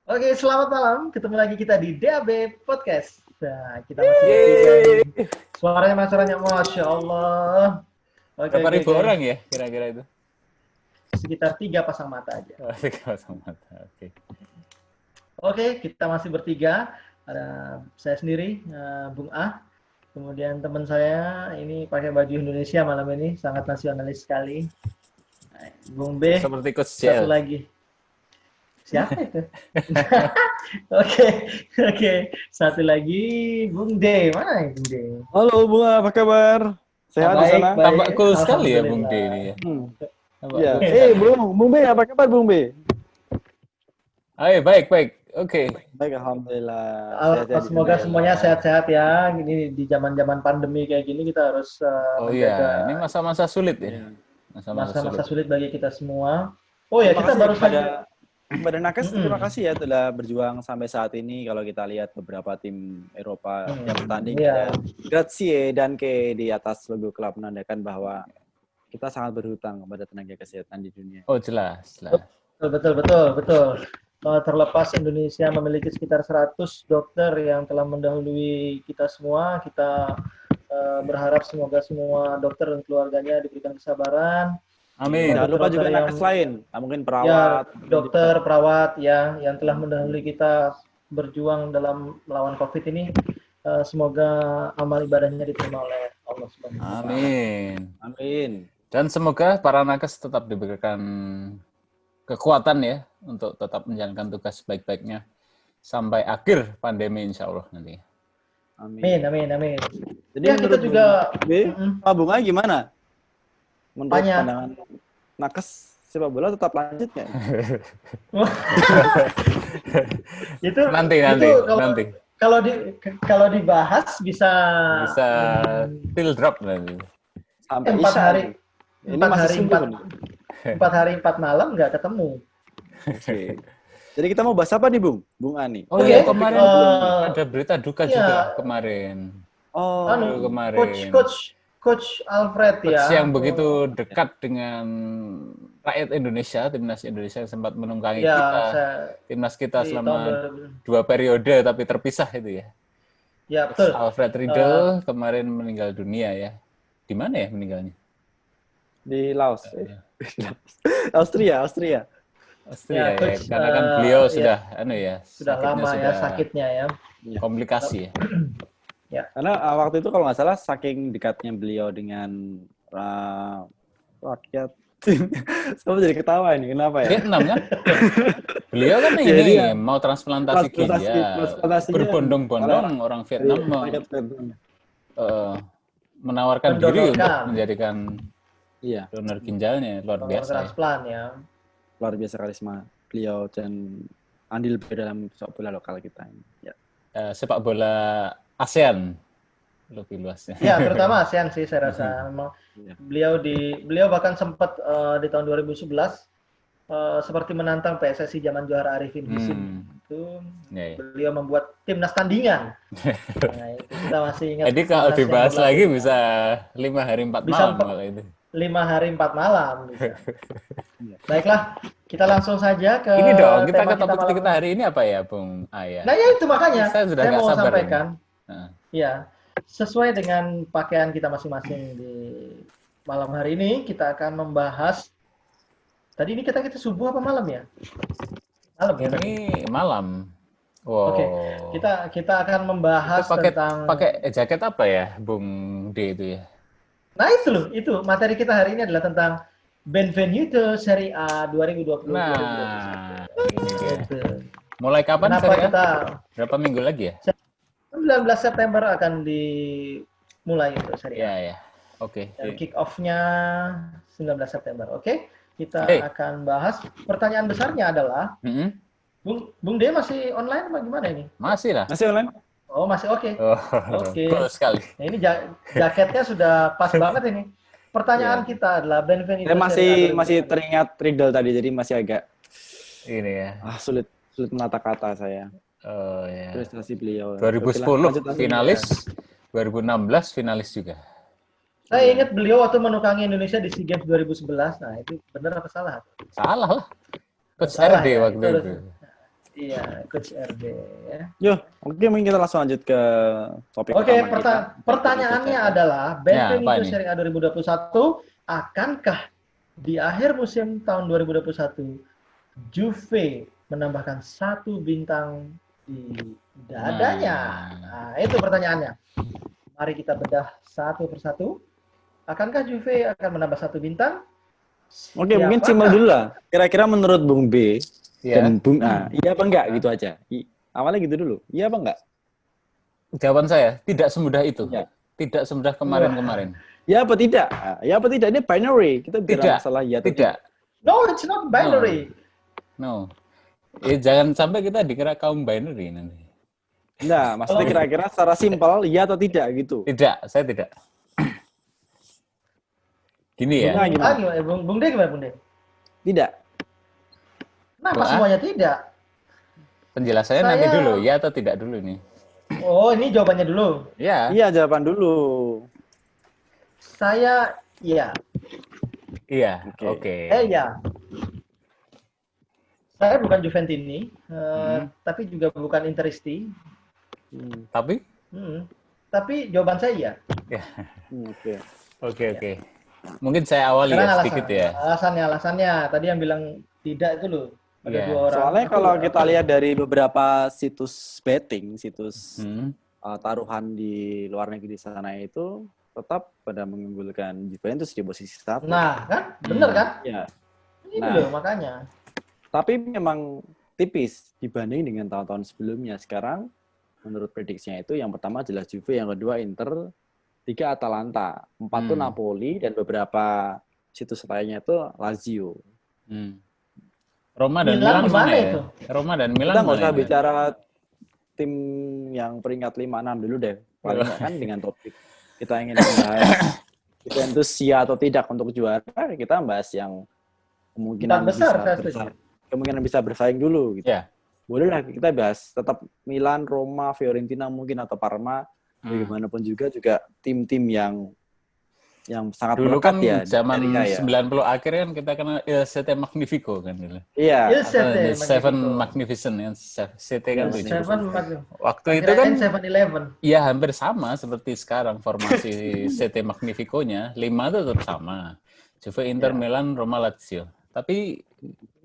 Oke, selamat malam. Ketemu lagi kita di DAB Podcast. Nah, kita masih bertiga nih. Suaranya Masya Allah. Oke, Berapa oke, ribu oke. orang ya kira-kira itu? Sekitar 3 pasang mata aja. Oh, 3 pasang mata. Oke. Oke, kita masih bertiga. Ada saya sendiri, Bung Ah. Kemudian teman saya ini pakai baju Indonesia malam ini, sangat nasionalis sekali. Bung B, Seperti Coach satu JL. lagi. Siapa itu? Oke, oke. Satu lagi Bung D. Mana ya Bung D? Halo Bunga, apa kabar? Sehat di Baik, sana? baik. Tampak cool sekali ya Bung D Alhamdulillah. ini ya. Tampak Ya. cool sekali. Bung B, apa kabar Bung B? Ayo, baik. Oke. Baik, alhamdulillah. Sehat-sehat di sana Semoga ya. semuanya sehat-sehat ya. Ini di zaman-zaman pandemi kayak gini kita harus Oh menjaga iya, ini masa-masa sulit ya. Iya. Masa-masa masa-masa sulit. sulit bagi kita semua. Oh ya, Terima kita kasih baru saja. kepada Nakes, terima kasih ya telah berjuang sampai saat ini. Kalau kita lihat beberapa tim Eropa yang bertanding, Iya. Grazie dan ke di atas logo klub menandakan bahwa kita sangat berhutang kepada tenaga kesehatan di dunia. Oh, jelas. Betul. Terlepas Indonesia memiliki sekitar 100 dokter yang telah mendahului kita semua, kita berharap semoga semua dokter dan keluarganya diberikan kesabaran. Amin. Jangan lupa Dokter-dokter juga yang- nakes lain, mungkin Ya, perawat, dokter, perawat ya yang telah mendahului kita berjuang dalam melawan COVID ini. Semoga amal ibadahnya diterima oleh Allah Subhanahu wa Ta'ala. Amin. Amin. Dan semoga para nakes tetap diberikan kekuatan ya untuk tetap menjalankan tugas sebaik-baiknya sampai akhir pandemi insya Allah nanti. Amin. Amin. Jadi Ya, kita menurut juga Bung B, Pak Bunga gimana? Menurut Banyak. pandangan nakes sepak bola tetap lanjut nggak? itu Nanti. kalau dibahas bisa Bisa till drop nanti. Sampai 4 Isya. hari Ini 4 masih hari subuh 4 nih. 4 hari 4 malam nggak ketemu. Oke. Jadi kita mau bahas apa nih, Bung? Bung Ani. Oh Oke, iya, kemarin eh, ada berita duka iya. juga kemarin. Oh, kemarin. Coach Alfred Coach ya. yang begitu dekat dengan rakyat Indonesia, timnas Indonesia yang sempat menunggangi Ya, kita, timnas kita di selama tahun 2 periode tapi terpisah itu ya. ya Coach betul. Alfred Riedel kemarin meninggal dunia ya. Di mana ya meninggalnya? di Laos. Austria. Austria Ya, ya, Coach, karena kan beliau ya, sudah sudah lama ya sakitnya ya. komplikasi ya. Karena waktu itu kalau nggak salah saking dekatnya beliau dengan rakyat. Saya jadi ketawa ini, kenapa ya? Vietnam kan? Beliau kan Jadi ini ya, mau transplantasi ginjal. transplantasinya Berbondong-bondong orang Vietnam rakyat Vietnam. menawarkan diri untuk Mendonorkan. menjadikan Iya, donor ginjalnya. Luar biasa ya. Transplant ya. luar biasa karisma beliau dan andil dalam sepak bola lokal kita ini. Ya. Sepak bola ASEAN lebih luasnya. Ya, terutama ASEAN sih saya rasa. Memang Iya. beliau bahkan sempat di tahun 2011 seperti menantang PSSI zaman juara Arifin Husin. Itu Ya. beliau membuat timnas tandingan. Nah, itu kita masih ingat. Jadi kalau timnas yang dibahas berlaku. lagi bisa 5 hari 4 Bisa malam empat- kalau itu. 5 hari 4 malam. Bisa. Baiklah, kita langsung saja ke Ini dong, kita tema ke topik malam kita hari ini apa ya, Bung Ayah? Nah ya itu makanya Saya sudah nggak mau sabar sampaikan. Nah. Ya, sesuai dengan pakaian kita masing-masing di malam hari ini kita akan membahas. Tadi ini kita subuh apa malam ya? Malam ya. tadi? Ini malam. Wow. Oke, kita akan membahas Itu tentang. pakai jaket apa ya, Bung D itu ya? Nah itu loh, itu materi kita hari ini adalah tentang Benvenuto Serie A 2020. Nah, ini dia. Gitu. Mulai kapan Kenapa Serie A? kita Berapa minggu lagi ya? 19 September akan dimulai untuk Serie A. Ya, ya. Oke. Dan kick off-nya 19 September. Oke, kita Oke. akan bahas. Pertanyaan besarnya adalah, Mm-mm. Bung D masih online apa gimana ini? Masih lah. Masih online? Oh masih oke. Oh, Oke. cool sekali. Nah, ini jaketnya sudah pas banget ini. Pertanyaan kita adalah Benvenuto Saya Serie A masih 2020. teringat Riedel tadi, jadi masih agak Ini ya. sulit menata kata saya. Oh ya. Prestasi beliau. 2010 Lanjut. finalis, 2016 finalis juga. Saya ingat beliau waktu menukangi Indonesia di SEA Games 2011. Nah, itu benar apa salah? Salah lah. Coach Salah RD ya, waktu itu itu. Iya, coach RB ya. Yo, oke mungkin kita langsung lanjut ke topik Oke, utama kita. pertanyaannya adalah Benvenuto apa ini? Serie A 2021 akankah di akhir musim tahun 2021 Juve menambahkan 1 bintang di dadanya? Nah, itu pertanyaannya. Mari kita bedah satu persatu. Akankah Juve akan menambah 1 bintang? Oke, mungkin Siapakah? simpel dulu lah. Kira-kira menurut Bung B Ya, dan Bung A, iya apa enggak gitu aja. Awalnya gitu dulu. Iya apa enggak? jawaban saya tidak semudah itu. Iya. Tidak semudah kemarin-kemarin. Ya apa tidak? Ya apa tidak? Ini binary. Kita bicara Tidak. masalah ya atau Tidak. No, it's not binary. No. Jangan sampai kita dikira kaum binary nanti. Nah, maksudnya kira-kira secara simpel ya atau tidak gitu. Tidak, saya tidak. Gini ya. Bung A gimana? Gimana? Bung De gimana, Bung De? Tidak. Kenapa Bung A? semuanya tidak? Penjelasannya nanti dulu, ya atau tidak dulu nih. Oh, ini jawabannya dulu. Ya. Iya, jawaban dulu. Saya iya. Iya. Oke. Ya. Saya bukan Juventini, tapi juga bukan Interisti. Tapi? Tapi jawaban saya iya. Ya. Oke. Mungkin saya awali Karena ya sedikit ya. Alasannya. Tadi yang bilang tidak itu loh. Ada Iya. 2 orang. Soalnya kalau kita lihat dari beberapa situs betting, situs taruhan di luar negeri di sana itu tetap pada mengunggulkan Juventus di posisi 1. Nah, kan? Bener kan? Ya. Ini Nah. loh makanya. Tapi memang tipis dibanding dengan tahun-tahun sebelumnya. Sekarang menurut prediksinya itu yang pertama jelas Juve, yang kedua Inter, 3 Atalanta, 4 tuh Napoli, dan beberapa situs lainnya itu Lazio. Roma dan Milan Milan mana ya? itu? Roma dan Milan Kita nggak mana usah ya? bicara tim yang peringkat 5-6 dulu deh. Paling nggak kan dengan topik kita ingin membahas Juventus ya atau tidak untuk juara, kita bahas yang kemungkinan bisa bersaing dulu gitu. Ya. Boleh lah kita bahas tetap Milan, Roma, Fiorentina mungkin atau Parma, bagaimanapun juga tim-tim yang sangat dulu melekat kan ya. Zaman 90 akhir kan kita kenal Il Sette Magnifico kan dulu. Iya. Il Seven Magnificent yang Sette kan tuh. Waktu itu kan 7-Eleven. Iya hampir sama seperti sekarang formasi Sette Magnifico-nya, 5 itu tetap sama. Juve, Inter, Milan, Roma, Lazio. Tapi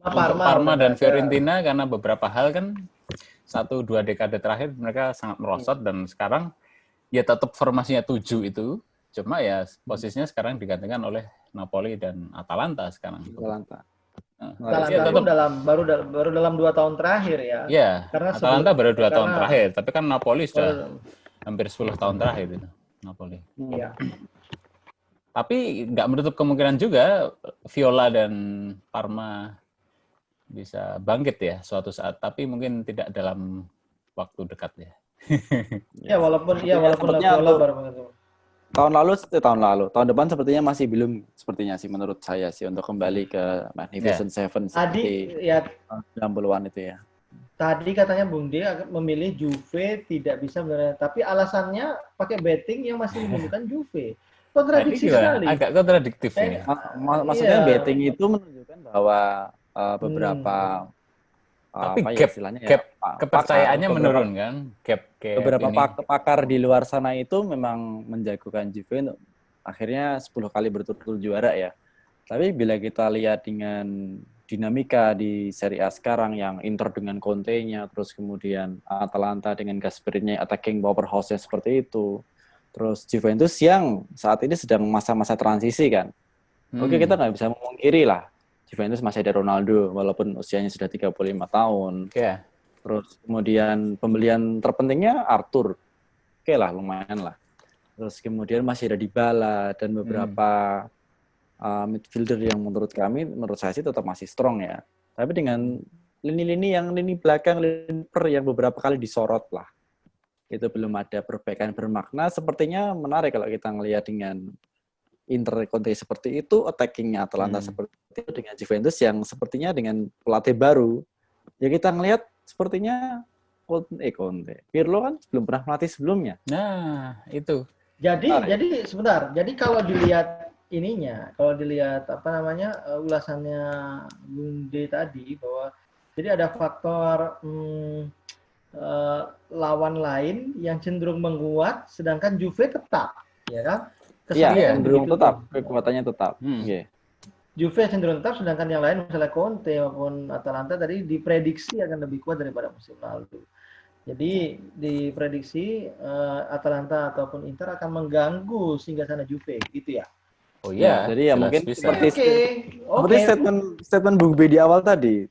Parma dan Fiorentina karena beberapa hal kan 1-2 dekade terakhir mereka sangat merosot dan sekarang ya tetap formasinya 7 itu. Cuma ya posisinya sekarang digantikan oleh Napoli dan Atalanta sekarang. Atalanta. Atalanta baru dalam 2 tahun terakhir ya. Iya, Atalanta baru 2 tahun terakhir, tapi kan Napoli sudah hampir 10 tahun terakhir itu. Napoli. Iya. Tapi nggak menutup kemungkinan juga Viola dan Parma bisa bangkit ya suatu saat, tapi mungkin tidak dalam waktu dekat ya. Ya walaupun Viola baru begitu. Tahun depan sepertinya masih belum sepertinya sih menurut saya sih untuk kembali ke Magnificent Seven seperti 90-an itu ya. Tadi katanya Bung De memilih Juve tidak bisa benar, tapi alasannya pakai betting yang masih menunjukkan Juve. Kontradiksi sekali. Agak kontradiktif ini. Maksudnya betting itu menunjukkan bahwa beberapa tapi kepercayaannya menurun kan? Beberapa pakar di luar sana itu memang menjagokan Juve untuk akhirnya 10 kali berturut-turut juara ya. Tapi bila kita lihat dengan dinamika di Serie A sekarang yang Inter dengan Conte-nya, terus kemudian Atalanta dengan Gasperini attacking powerhouse-nya seperti itu, terus Juventus yang saat ini sedang masa-masa transisi kan. Oke, kita nggak bisa memungkiri lah Juventus masih ada Ronaldo walaupun usianya sudah 35 tahun. Yeah. Terus kemudian pembelian terpentingnya Arthur. Oke lah, lumayan lah. Terus kemudian masih ada Dybala dan beberapa midfielder yang menurut saya sih tetap masih strong ya. Tapi dengan lini belakang, lini yang beberapa kali disorot lah. Itu belum ada perbaikan bermakna. Sepertinya menarik kalau kita ngelihat dengan Inter Conte seperti itu, attackingnya Atalanta seperti itu, dengan Juventus yang sepertinya dengan pelatih baru. Ya kita ngelihat sepertinya Conte. Pirlo kan belum pernah melatih sebelumnya. Nah, itu. Jadi sebentar. Jadi kalau dilihat ulasannya Bung De tadi bahwa Jadi ada faktor lawan lain yang cenderung menguat, sedangkan Juve tetap, ya kan? Iya, Kesannya cenderung begitu tetap, tuh. kekuatannya tetap. Oke. Juve cenderung tetap, sedangkan yang lain misalnya Conte maupun Atalanta tadi diprediksi akan lebih kuat daripada musim lalu. Jadi diprediksi Atalanta ataupun Inter akan mengganggu singgahsana Juve, gitu ya? Oh Ya, iya, jadi ya jelas mungkin bisa. seperti statement Bung B di awal tadi,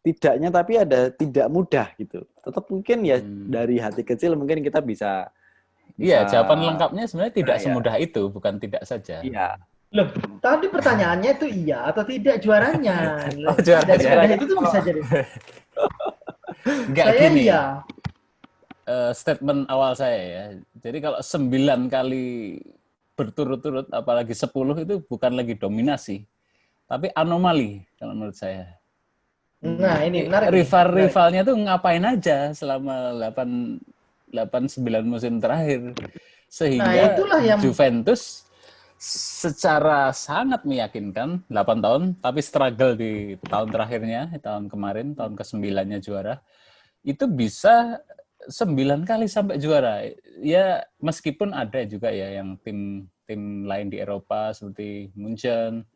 tidaknya tapi ada tidak mudah gitu. Tetap mungkin ya dari hati kecil mungkin kita bisa. Iya, jawaban lengkapnya sebenarnya tidak ya. semudah itu, bukan tidak saja. Iya. Loh, tadi pertanyaannya itu iya atau tidak juaranya. Oh, juaranya. Tidak semudah itu tuh bisa jadi. Enggak Saya gini. iya. Statement awal saya ya. Jadi kalau 9 kali berturut-turut, apalagi 10 itu bukan lagi dominasi, tapi anomali kalau menurut saya. Nah, ini menarik. Rival-rivalnya tuh ngapain aja selama 8-9 musim terakhir. Sehingga Juventus secara sangat meyakinkan 8 tahun, tapi struggle di tahun terakhirnya, tahun kemarin, tahun ke-9-nya juara, itu bisa 9 kali sampai juara. Ya, meskipun ada juga ya yang tim lain di Eropa seperti Munchen,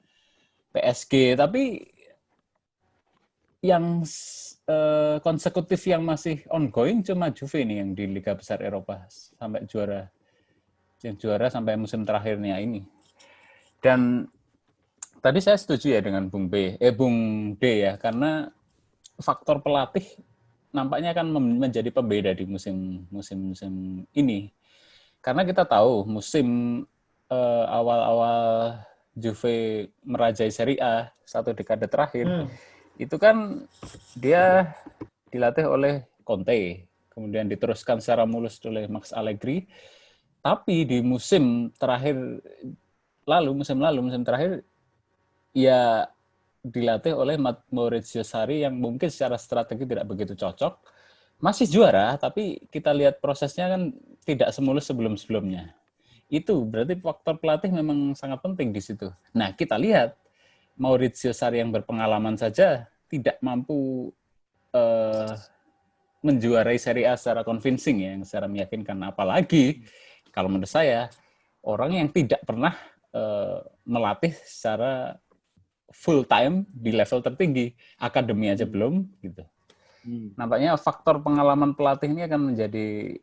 PSG, tapi yang konsekutif yang masih ongoing cuma Juve nih yang di Liga Besar Eropa sampai juara. Yang juara sampai musim terakhirnya ini. Dan tadi saya setuju ya dengan Bung D ya, karena faktor pelatih nampaknya akan menjadi pembeda di musim ini. Karena kita tahu musim awal-awal Juve merajai Serie A 1 dekade terakhir, itu kan dia dilatih oleh Conte, kemudian diteruskan secara mulus oleh Max Allegri. Tapi di musim terakhir musim terakhir ya dilatih oleh Maurizio Sarri yang mungkin secara strategi tidak begitu cocok. Masih juara, tapi kita lihat prosesnya kan tidak semulus sebelum-sebelumnya. Itu berarti faktor pelatih memang sangat penting di situ. Nah, kita lihat Maurizio Sarri yang berpengalaman saja tidak mampu menjuarai Serie A secara convincing ya, yang secara meyakinkan. Apalagi kalau menurut saya orang yang tidak pernah melatih secara full time di level tertinggi, akademi aja belum gitu. Nampaknya faktor pengalaman pelatih ini akan menjadi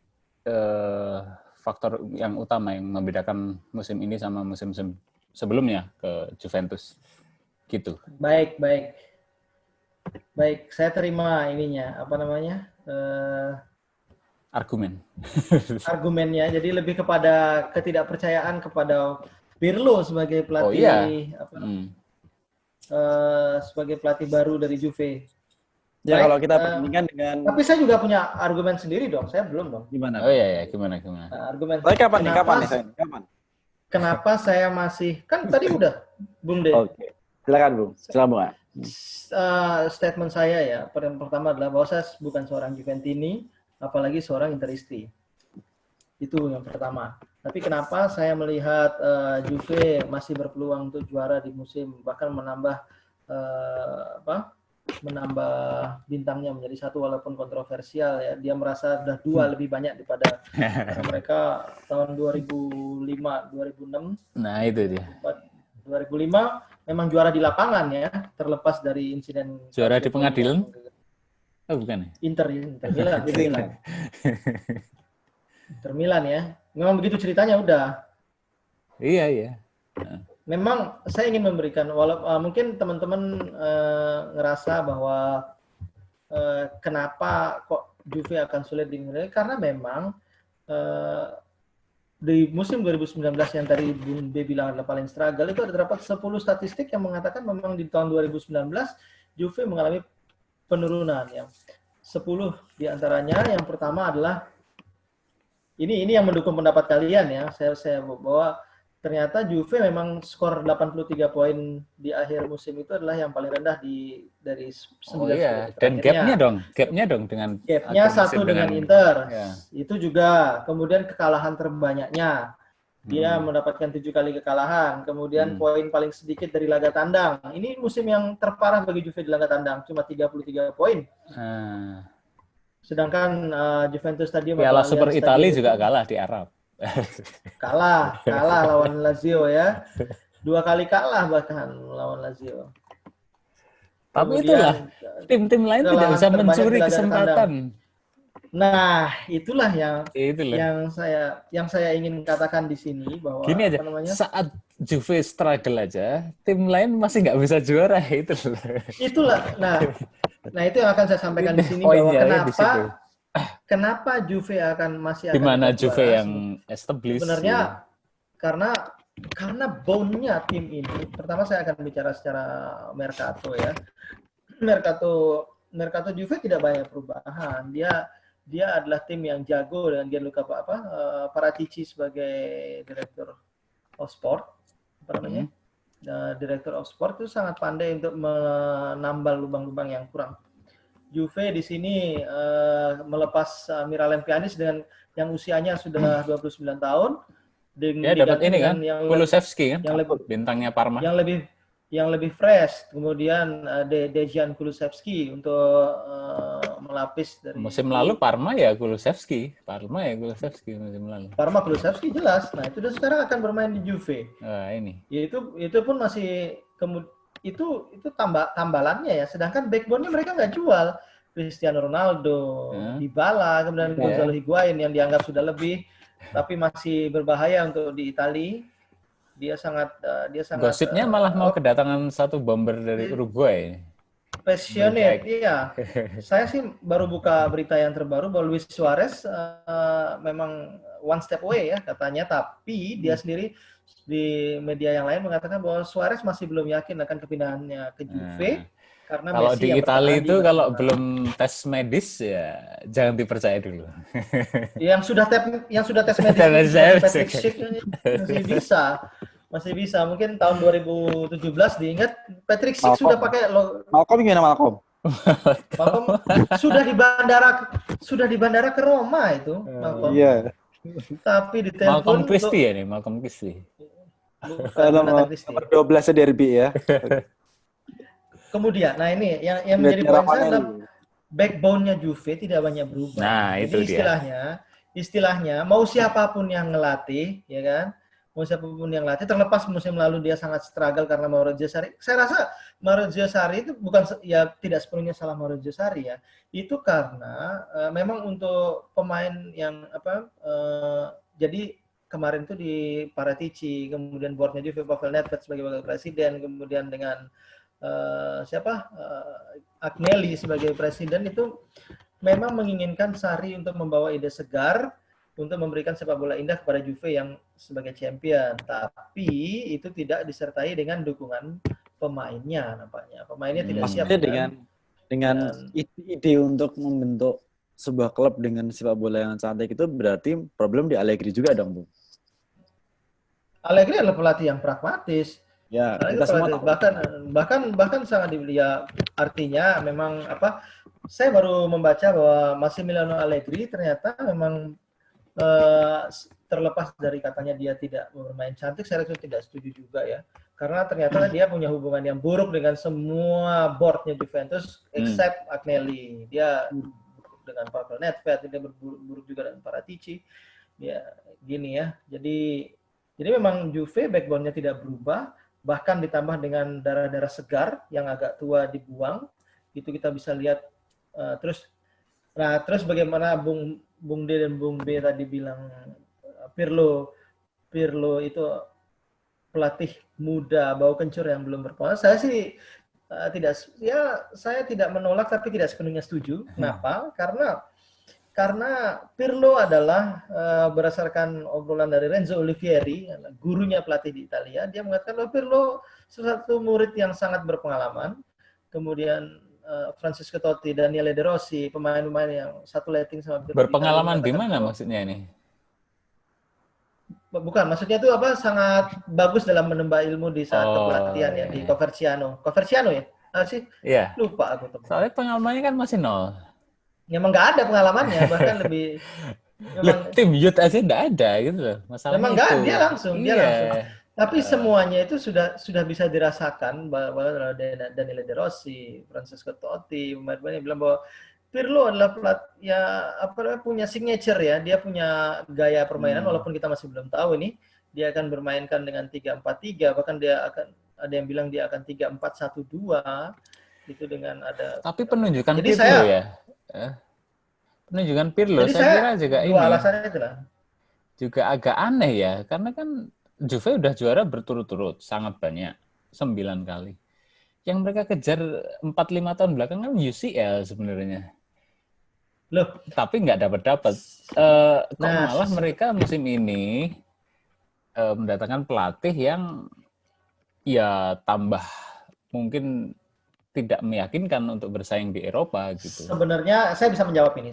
faktor yang utama yang membedakan musim ini sama musim sebelumnya ke Juventus. Gitu. Baik. Saya terima ininya, apa namanya? Argumennya. Jadi lebih kepada ketidakpercayaan kepada Pirlo sebagai pelatih sebagai pelatih baru dari Juve. Ya, kalau kita bandingkan dengan. Tapi saya juga punya argumen sendiri dong. Saya belum dong. Gimana? Oh iya, gimana? Argumen. Kapan? Kenapa saya masih kan tadi udah Bung De. Oke. Silakan Bung. Silakan. Statement saya ya, pertama adalah bahwa saya bukan seorang Juventini, apalagi seorang Interisti. Itu yang pertama. Tapi kenapa saya melihat Juve masih berpeluang untuk juara di musim, bahkan menambah bintangnya menjadi 1 walaupun kontroversial ya. Dia merasa sudah 2 lebih banyak daripada mereka tahun 2005, 2006. Nah, itu dia. 2005 memang juara di lapangan ya, terlepas dari insiden juara di pengadilan. Oh, bukan. Inter Milan ya. Memang begitu ceritanya udah. Iya. Memang saya ingin memberikan, mungkin teman-teman ngerasa bahwa kenapa kok Juve akan sulit dinilai, karena memang di musim 2019 yang tadi Bung B bilang adalah paling struggle, itu ada terdapat 10 statistik yang mengatakan memang di tahun 2019 Juve mengalami penurunan ya. 10 diantaranya, yang pertama adalah ini yang mendukung pendapat kalian ya. Saya bahwa ternyata Juve memang skor 83 poin di akhir musim itu adalah yang paling rendah dari 9. Oh iya, dan gapnya dong dengan gapnya 1 dengan Inter. Ya. Itu juga kemudian kekalahan terbanyaknya. Dia mendapatkan 7 kali kekalahan. Kemudian poin paling sedikit dari laga tandang. Ini musim yang terparah bagi Juve di laga tandang, cuma 33 poin. Sedangkan Juventus Stadium Piala atau Super Allianz Italia Stadium juga kalah di Arab. kalah lawan Lazio ya. 2 kali kalah bahkan lawan Lazio. Tapi Kemudian, itulah, tim-tim lain tidak bisa mencuri kesempatan. Nah, itulah yang saya ingin katakan di sini bahwa gini aja, saat Juve struggle aja, tim lain masih nggak bisa juara itu. Itulah. Nah itu yang akan saya sampaikan di sini bahwa kenapa Juve masih akan di mana tetap Juve juara, yang established. Sebenarnya karena bone-nya tim ini. Pertama saya akan bicara secara Mercato ya. Mercato Juve tidak banyak perubahan. Dia adalah tim yang jago dengan Gianluca Paratici sebagai direktur of sport, direktur of sport itu sangat pandai untuk menambal lubang-lubang yang kurang. Juve di sini melepas Miralem Pjanic dengan yang usianya sudah 29 tahun. Dapat ini kan, Kulusevski kan, bintangnya Parma. Yang lebih fresh, kemudian Dejan Kulusevski untuk melapis dari musim lalu Parma ya Kulusevski musim lalu. Parma Kulusevski jelas. Nah, itu dia sekarang akan bermain di Juve. Ini. Itu pun masih itu tambalannya ya. Sedangkan backbone-nya mereka nggak jual. Cristiano Ronaldo, Dybala, kemudian Gonzalo Higuain yang dianggap sudah lebih tapi masih berbahaya untuk di Italia. Dia sangat gosipnya malah mau kedatangan satu bomber dari Uruguay. Passionate, iya. Saya sih baru buka berita yang terbaru bahwa Luis Suarez memang one step away ya katanya, tapi dia sendiri di media yang lain mengatakan bahwa Suarez masih belum yakin akan kepindahannya ke Juve. Karena kalau Messi di Italia itu kalau belum tes medis ya jangan dipercaya dulu. Yang sudah tes medis Patrick Schick masih bisa. Mungkin tahun 2017 diingat Patrick Schick sudah pakai Malcolm gimana Malcolm? Malcolm sudah di bandara ke Roma itu Malcolm. Iya. Tapi di telepon Malcolm Christie ya nih, Malcolm Christie. Nomor 12 derby ya. Kemudian, nah ini yang menjadi poin saya adalah backbone-nya Juve tidak banyak berubah. Nah, jadi itu istilahnya mau siapapun yang ngelatih, ya kan? Mau siapapun yang ngelatih, terlepas musim lalu dia sangat struggle karena Maurizio Sarri. Saya rasa Maurizio Sarri itu bukan ya tidak sepenuhnya salah Maurizio Sarri ya. Itu karena memang untuk pemain yang jadi kemarin itu di Paratici, kemudian board-nya Juve Pavel Nedved sebagai wakil presiden, kemudian dengan Agnelli sebagai presiden itu memang menginginkan Sarri untuk membawa ide segar untuk memberikan sepak bola indah kepada Juve yang sebagai champion, tapi itu tidak disertai dengan dukungan pemainnya nampaknya. Pemainnya tidak siap dengan ide untuk membentuk sebuah klub dengan sepak bola yang cantik itu berarti problem di Allegri juga dong, Bu. Allegri adalah pelatih yang pragmatis. Ya, kita semua bahkan sangat ya, artinya memang saya baru membaca bahwa Massimiliano Allegri ternyata memang terlepas dari katanya dia tidak bermain cantik, saya rasa tidak setuju juga ya, karena ternyata dia punya hubungan yang buruk dengan semua boardnya Juventus except Agnelli. Dia dengan Pavel Nedved, dia buruk juga dengan Paratici. Ya gini ya, jadi memang Juve backbone-nya tidak berubah. Bahkan ditambah dengan darah-darah segar yang agak tua dibuang, itu kita bisa lihat terus bagaimana Bung D dan Bung B tadi bilang Pirlo itu pelatih muda bau kencur yang belum berpengalaman. Saya sih saya tidak menolak tapi tidak sepenuhnya setuju. Kenapa? Karena Pirlo adalah berdasarkan obrolan dari Renzo Olivieri, gurunya pelatih di Italia, dia mengatakan bahwa Pirlo salah satu murid yang sangat berpengalaman. Kemudian Francesco Totti, Daniele De Rossi, pemain-pemain yang satu letting sama Pirlo. Berpengalaman di mana maksudnya ini? Bukan, maksudnya itu sangat bagus dalam menemba ilmu di saat kepelatihan ya, di Coverciano. Coverciano ya? Sih? Iya. Lupa aku. Soalnya pengalamannya kan masih 0. Memang nggak ada pengalamannya, bahkan Memang tim youth aja enggak ada gitu loh. Masalahnya memang nggak, itu. dia langsung. Iya. Tapi semuanya itu sudah bisa dirasakan bahwa Daniele De Rossi, Francesco Totti, pemain-pemain yang bilang bahwa Pirlo adalah punya signature ya, dia punya gaya permainan walaupun kita masih belum tahu nih dia akan bermainkan dengan 3-4-3, bahkan dia akan ada yang bilang dia akan 3-4-1-2 itu dengan ada. Tapi penunjukan Jadi Pirlo ya. Penunjukan Pirlo jadi saya kira juga dua ini alasannya itulah. juga agak aneh ya, karena kan Juve udah juara berturut-turut sangat banyak, 9 kali. Yang mereka kejar 4-5 tahun belakangan UCL sebenarnya. Loh, Tapi nggak dapat. Kok malah mereka musim ini mendatangkan pelatih yang ya tambah mungkin tidak meyakinkan untuk bersaing di Eropa gitu. Sebenarnya saya bisa menjawab ini.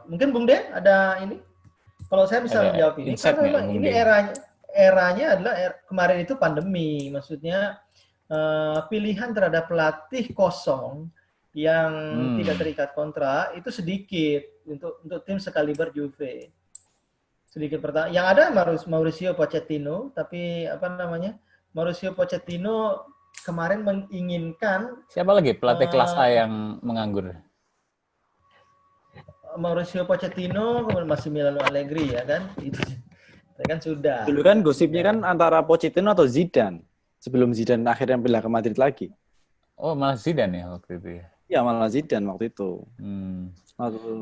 Mungkin Bung De ada ini? Kalau saya bisa menjawab ini, karena memang ini eranya adalah kemarin itu pandemi. Maksudnya pilihan terhadap pelatih kosong yang tidak terikat kontrak itu sedikit untuk tim sekaliber Juve. Sedikit pertama. Yang ada Mauricio Pochettino, tapi Mauricio Pochettino kemarin menginginkan. Siapa lagi pelatih kelas A yang menganggur? Mauricio Pochettino, kemudian Massimiliano Allegri ya kan? Itu kan sudah. Dulu kan gosipnya kan antara Pochettino atau Zidane. Sebelum Zidane akhirnya pindah ke Madrid lagi. Oh, malah Zidane ya waktu itu ya? Ya, malah Zidane waktu itu.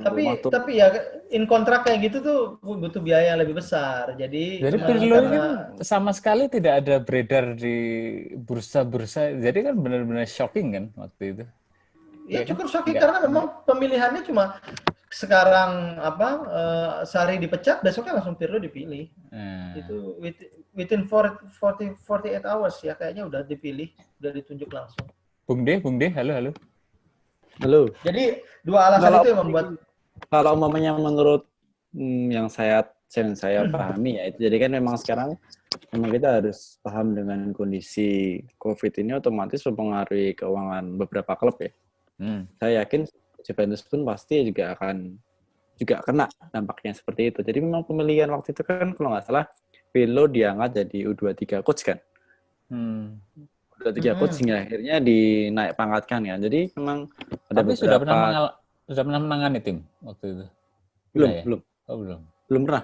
Tapi ya in kontrak kayak gitu tuh butuh biaya yang lebih besar. Jadi Pirlo ini sama sekali tidak ada beredar di bursa-bursa. Jadi kan benar-benar shocking kan waktu itu. Ya cukup shocking karena memang pemilihannya cuma sekarang Sarri dipecat, besoknya langsung Pirlo dipilih. Itu within 48 hours ya kayaknya udah dipilih, udah ditunjuk langsung. Bung De, halo. Halo. Jadi dua alasan itu yang membuat. Kalau umpamanya menurut yang saya pahami ya itu, jadi kan memang sekarang memang kita harus paham dengan kondisi COVID ini otomatis mempengaruhi keuangan beberapa klub ya. Saya yakin Juventus pun pasti juga kena dampaknya seperti itu. Jadi memang pemilihan waktu itu kan kalau nggak salah Pirlo diangkat jadi U23 coach kan. U23 coach hingga akhirnya dinaik pangkatkan ya. Jadi memang ada tapi beberapa sudah pernah menangani tim waktu itu? Belum pernah.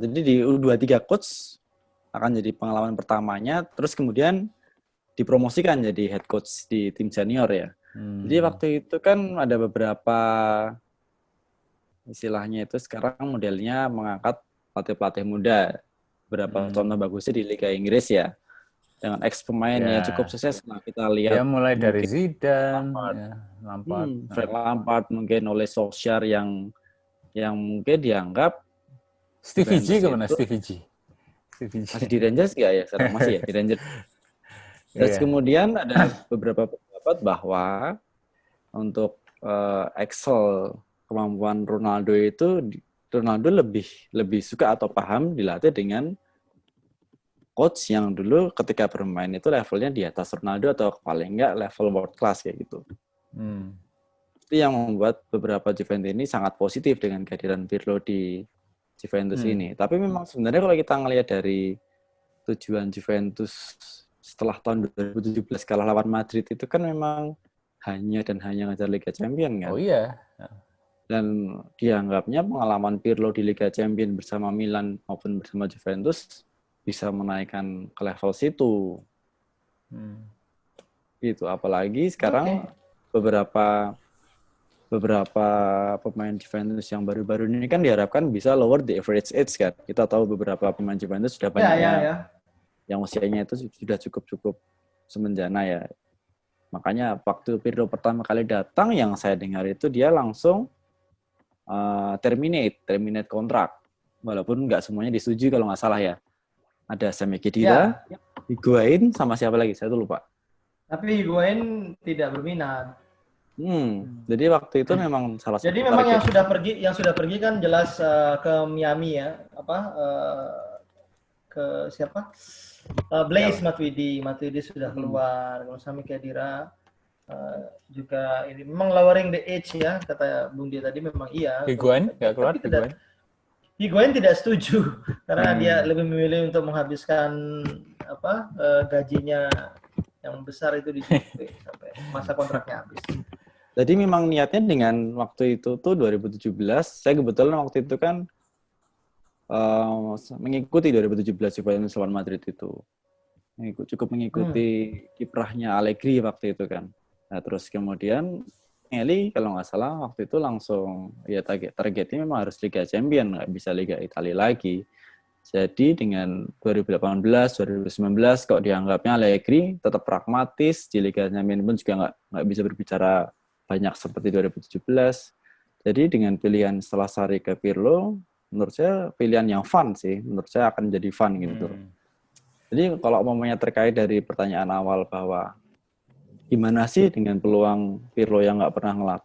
Jadi di U23 coach akan jadi pengalaman pertamanya, terus kemudian dipromosikan jadi head coach di tim senior ya. Jadi waktu itu kan ada beberapa istilahnya itu sekarang modelnya mengangkat pelatih-pelatih muda. Beberapa contoh bagusnya di Liga Inggris ya. Dengan ex pemain yang cukup sukses. Nah, kita lihat ya mulai dari Zidane, Lampard. Frank Lampard, mungkin oleh Solskjaer yang mungkin dianggap Stevie G kemana? Stevie G masih di Rangers nggak ya? Sekarang masih ya di Rangers. Terus kemudian ada beberapa pendapat bahwa untuk excel kemampuan Ronaldo lebih suka atau paham dilatih dengan coach yang dulu ketika bermain itu levelnya di atas Ronaldo atau paling enggak level world class kayak gitu. Itu yang membuat beberapa Juventus ini sangat positif dengan kehadiran Pirlo di Juventus ini. Tapi memang sebenarnya kalau kita ngelihat dari tujuan Juventus setelah tahun 2017 kalah lawan Madrid itu kan memang hanya ngejar Liga Champions kan. Oh iya. Dan dianggapnya pengalaman Pirlo di Liga Champions bersama Milan maupun bersama Juventus bisa menaikkan ke level situ. Gitu. Apalagi sekarang beberapa pemain Juventus yang baru-baru ini kan diharapkan bisa lower the average age kan. Kita tahu beberapa pemain Juventus sudah banyak yang usianya itu sudah cukup semenjana ya. Makanya waktu Pirlo pertama kali datang yang saya dengar itu dia langsung terminate kontrak. Walaupun nggak semuanya disetujui kalau nggak salah ya. Ada Sami Khedira, Higuain sama siapa lagi? Saya tuh lupa. Tapi Higuain tidak berminat. Jadi waktu itu memang salah satu. Jadi memang yang sudah pergi kan jelas ke Miami ya, ke siapa? Blaise Matuidi sudah keluar. Kalau Sami Khedira juga ini memang lowering the age ya, kata Bung Dia tadi memang iya. Higuain nggak keluar? Higuain tidak setuju karena dia lebih memilih untuk menghabiskan gajinya yang besar itu di Juve sampai masa kontraknya habis. Jadi memang niatnya dengan waktu itu tuh 2017, saya kebetulan waktu itu kan mengikuti 2017 Juventus lawan Madrid itu. Cukup mengikuti kiprahnya Allegri waktu itu kan. Nah, terus kemudian Eli kalau nggak salah waktu itu langsung ya targetnya memang harus Liga Champion, nggak bisa Liga Italia lagi. Jadi dengan 2018, 2019 kok dianggapnya Allegri tetap pragmatis, di Liga Champions pun juga nggak bisa berbicara banyak seperti 2017. Jadi dengan pilihan setelah Sarri ke Pirlo, menurut saya pilihan yang fun sih. Menurut saya akan jadi fun gitu. Jadi kalau umumnya terkait dari pertanyaan awal bahwa gimana sih dengan peluang Pirlo yang nggak pernah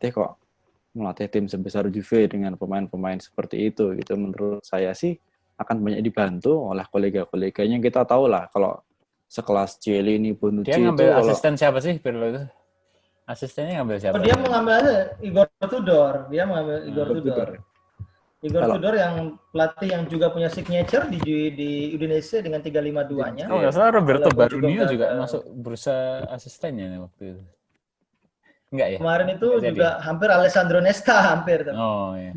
ngelatih tim sebesar Juve dengan pemain-pemain seperti itu gitu. Menurut saya sih akan banyak dibantu oleh kolega-koleganya. Kita tahu lah kalau sekelas Chiellini, Bonucci dia ngambil itu asisten siapa sih Pirlo itu? Asistennya ngambil siapa? Dia mengambil Igor Tudor. Igor Tudor yang pelatih yang juga punya signature di Udinese dengan 352-nya. Oh, nggak salah Roberto Barunio juga masuk bursa asistennya waktu itu. Enggak ya? Kemarin itu juga hampir Alessandro Nesta hampir. Oh iya.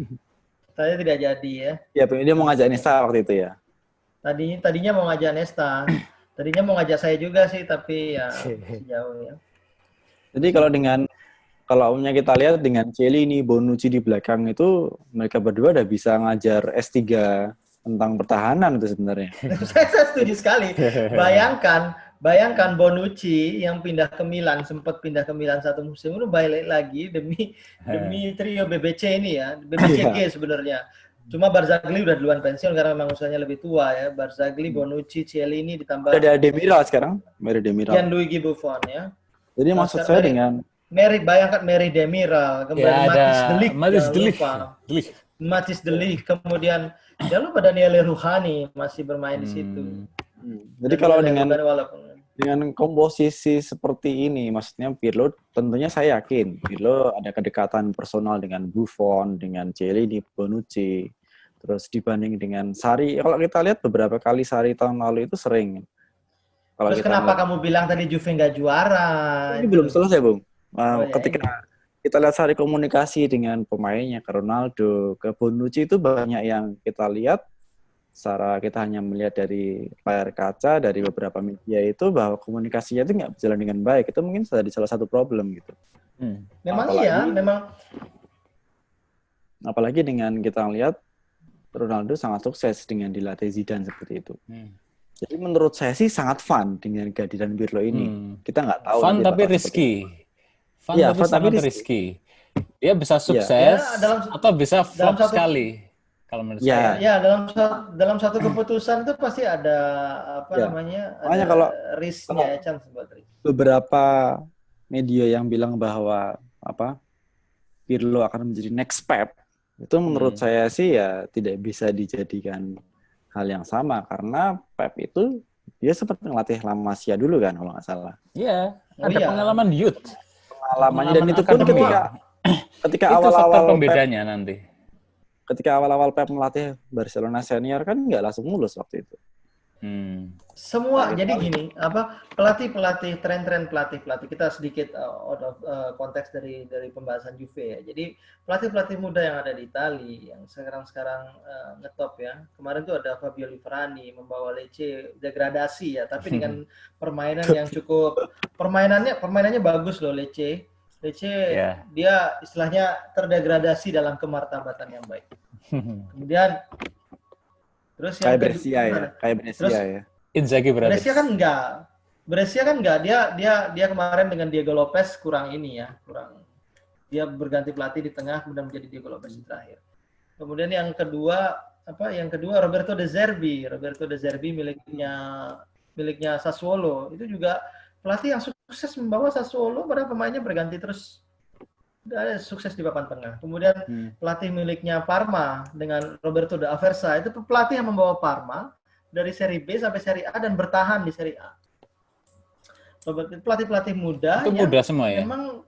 Saya tidak jadi ya. Ya, dia mau ngajak Nesta waktu itu ya. Tadinya mau ngajak Nesta. Tadinya mau ngajak saya juga sih, tapi ya jauh ya. Jadi kalau umumnya kita lihat dengan Chiellini, Bonucci di belakang itu mereka berdua udah bisa ngajar S3 tentang pertahanan itu sebenarnya. Saya setuju sekali. Bayangkan Bonucci yang sempat pindah ke Milan satu musim itu balik lagi demi trio BBC ini ya, BBCG sebenarnya. Cuma Barzagli udah duluan pensiun karena memang usianya lebih tua ya. Barzagli, Bonucci, Chiellini ditambah ada Demiral sekarang, Demiral. Gianluigi Buffon ya. Jadi maksud saya dengan bayangkan Mary Demiral, kemudian Mathis de Ligt, kemudian jangan lupa Daniele Rouhani masih bermain di situ. Jadi kalau dengan komposisi seperti ini, maksudnya Pirlo tentunya saya yakin Pirlo ada kedekatan personal dengan Buffon, dengan Chiellini, Bonucci, terus dibanding dengan Sarri. Kalau kita lihat beberapa kali Sarri tahun lalu itu sering. Terus kenapa kamu bilang tadi Juve nggak juara? Ini belum selesai, Bung. Ketika kita lihat Sarri komunikasi dengan pemainnya, ke Ronaldo, ke Bonucci itu banyak yang kita lihat, secara kita hanya melihat dari layar kaca, dari beberapa media itu, bahwa komunikasinya itu nggak berjalan dengan baik. Itu mungkin jadi salah satu problem gitu. Apalagi dengan kita lihat Ronaldo sangat sukses dengan dilatih Zidane seperti itu. Jadi menurut saya sih sangat fun dengan kehadiran Pirlo ini. Kita nggak tahu. Fun tapi risky. Tapi risky. Dia bisa sukses atau bisa flop sekali. Kalau menurut saya. Ya, dalam satu keputusan itu pasti ada ada risknya, chance buat risk. Beberapa media yang bilang bahwa Pirlo akan menjadi next Pep. Itu menurut saya sih ya tidak bisa dijadikan hal yang sama karena Pep itu dia sempat ngelatih La Masia dulu kan kalau nggak salah. Iya, ada pengalaman youth. Pengalamannya dan itu pun ketika awal-awal pembedanya nanti. Ketika awal-awal Pep melatih Barcelona senior kan nggak langsung mulus waktu itu. Semua jadi gini, pelatih tren pelatih kita sedikit out of konteks dari pembahasan Juve ya. Jadi pelatih muda yang ada di Italia yang sekarang ngetop ya. Kemarin tuh ada Fabio Liverani membawa Lecce degradasi ya, tapi dengan permainan yang cukup permainannya bagus loh Lecce. Dia istilahnya terdegradasi dalam kemartabatan yang baik. Kemudian terus yang kayak Brescia ya. Inzaghi berarti. Brescia kan enggak. Dia kemarin dengan Diego Lopez kurang. Dia berganti pelatih di tengah kemudian menjadi Diego Lopez di terakhir. Kemudian yang kedua Roberto De Zerbi miliknya Sassuolo. Itu juga pelatih yang sukses membawa Sassuolo pada pemainnya berganti terus. Sukses di papan tengah. Kemudian pelatih miliknya Parma dengan Roberto De Aversa itu pelatih yang membawa Parma dari seri B sampai seri A dan bertahan di seri A. Pelatih muda itu muda semua ya. Memang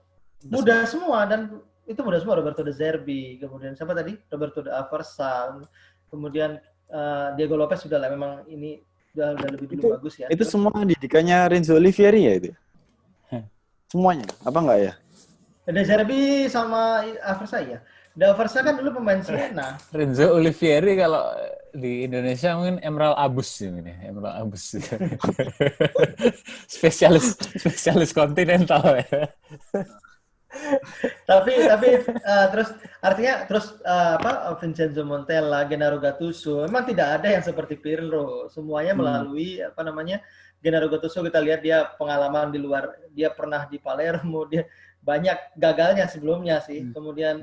muda semua dan itu muda semua. Roberto De Zerbi, kemudian siapa tadi? Roberto De Aversa. Kemudian Diego Lopez sudah lah, memang ini udah lebih dulu bagus ya. Itu semua didikannya Renzo Olivieri ya itu? Semuanya? Apa enggak ya? De Zerbi sama Aversa ya. De Aversa kan dulu pemain Siena. Renzo Olivieri kalau di Indonesia mungkin Emerald Abus ini, Emerald Abus. spesialis kontinental ya. tapi terus artinya Vincenzo Montella, Gennaro Gattuso memang tidak ada yang seperti Pirlo, semuanya melalui Gennaro Gattuso. Kita lihat dia pengalaman di luar, dia pernah di Palermo, dia banyak gagalnya sebelumnya sih. Kemudian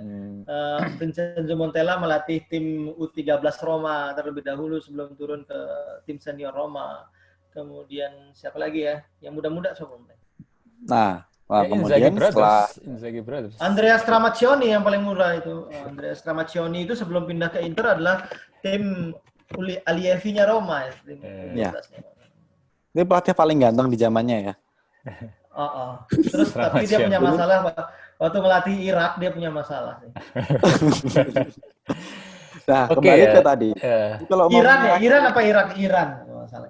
Vincenzo Montella melatih tim U13 Roma terlebih dahulu sebelum turun ke tim senior Roma. Kemudian siapa lagi ya yang muda-muda siapa? Kemudian setelah Andrea Stramaccioni yang paling murah itu. Andrea Stramaccioni itu sebelum pindah ke Inter adalah tim Allievi-nya Roma ya. Dia pelatih paling ganteng di zamannya ya. Terus tapi dia punya masalah waktu melatih Irak, dia punya masalah sih. Nah, kembali ke tadi. Kalau Iran apa Irak?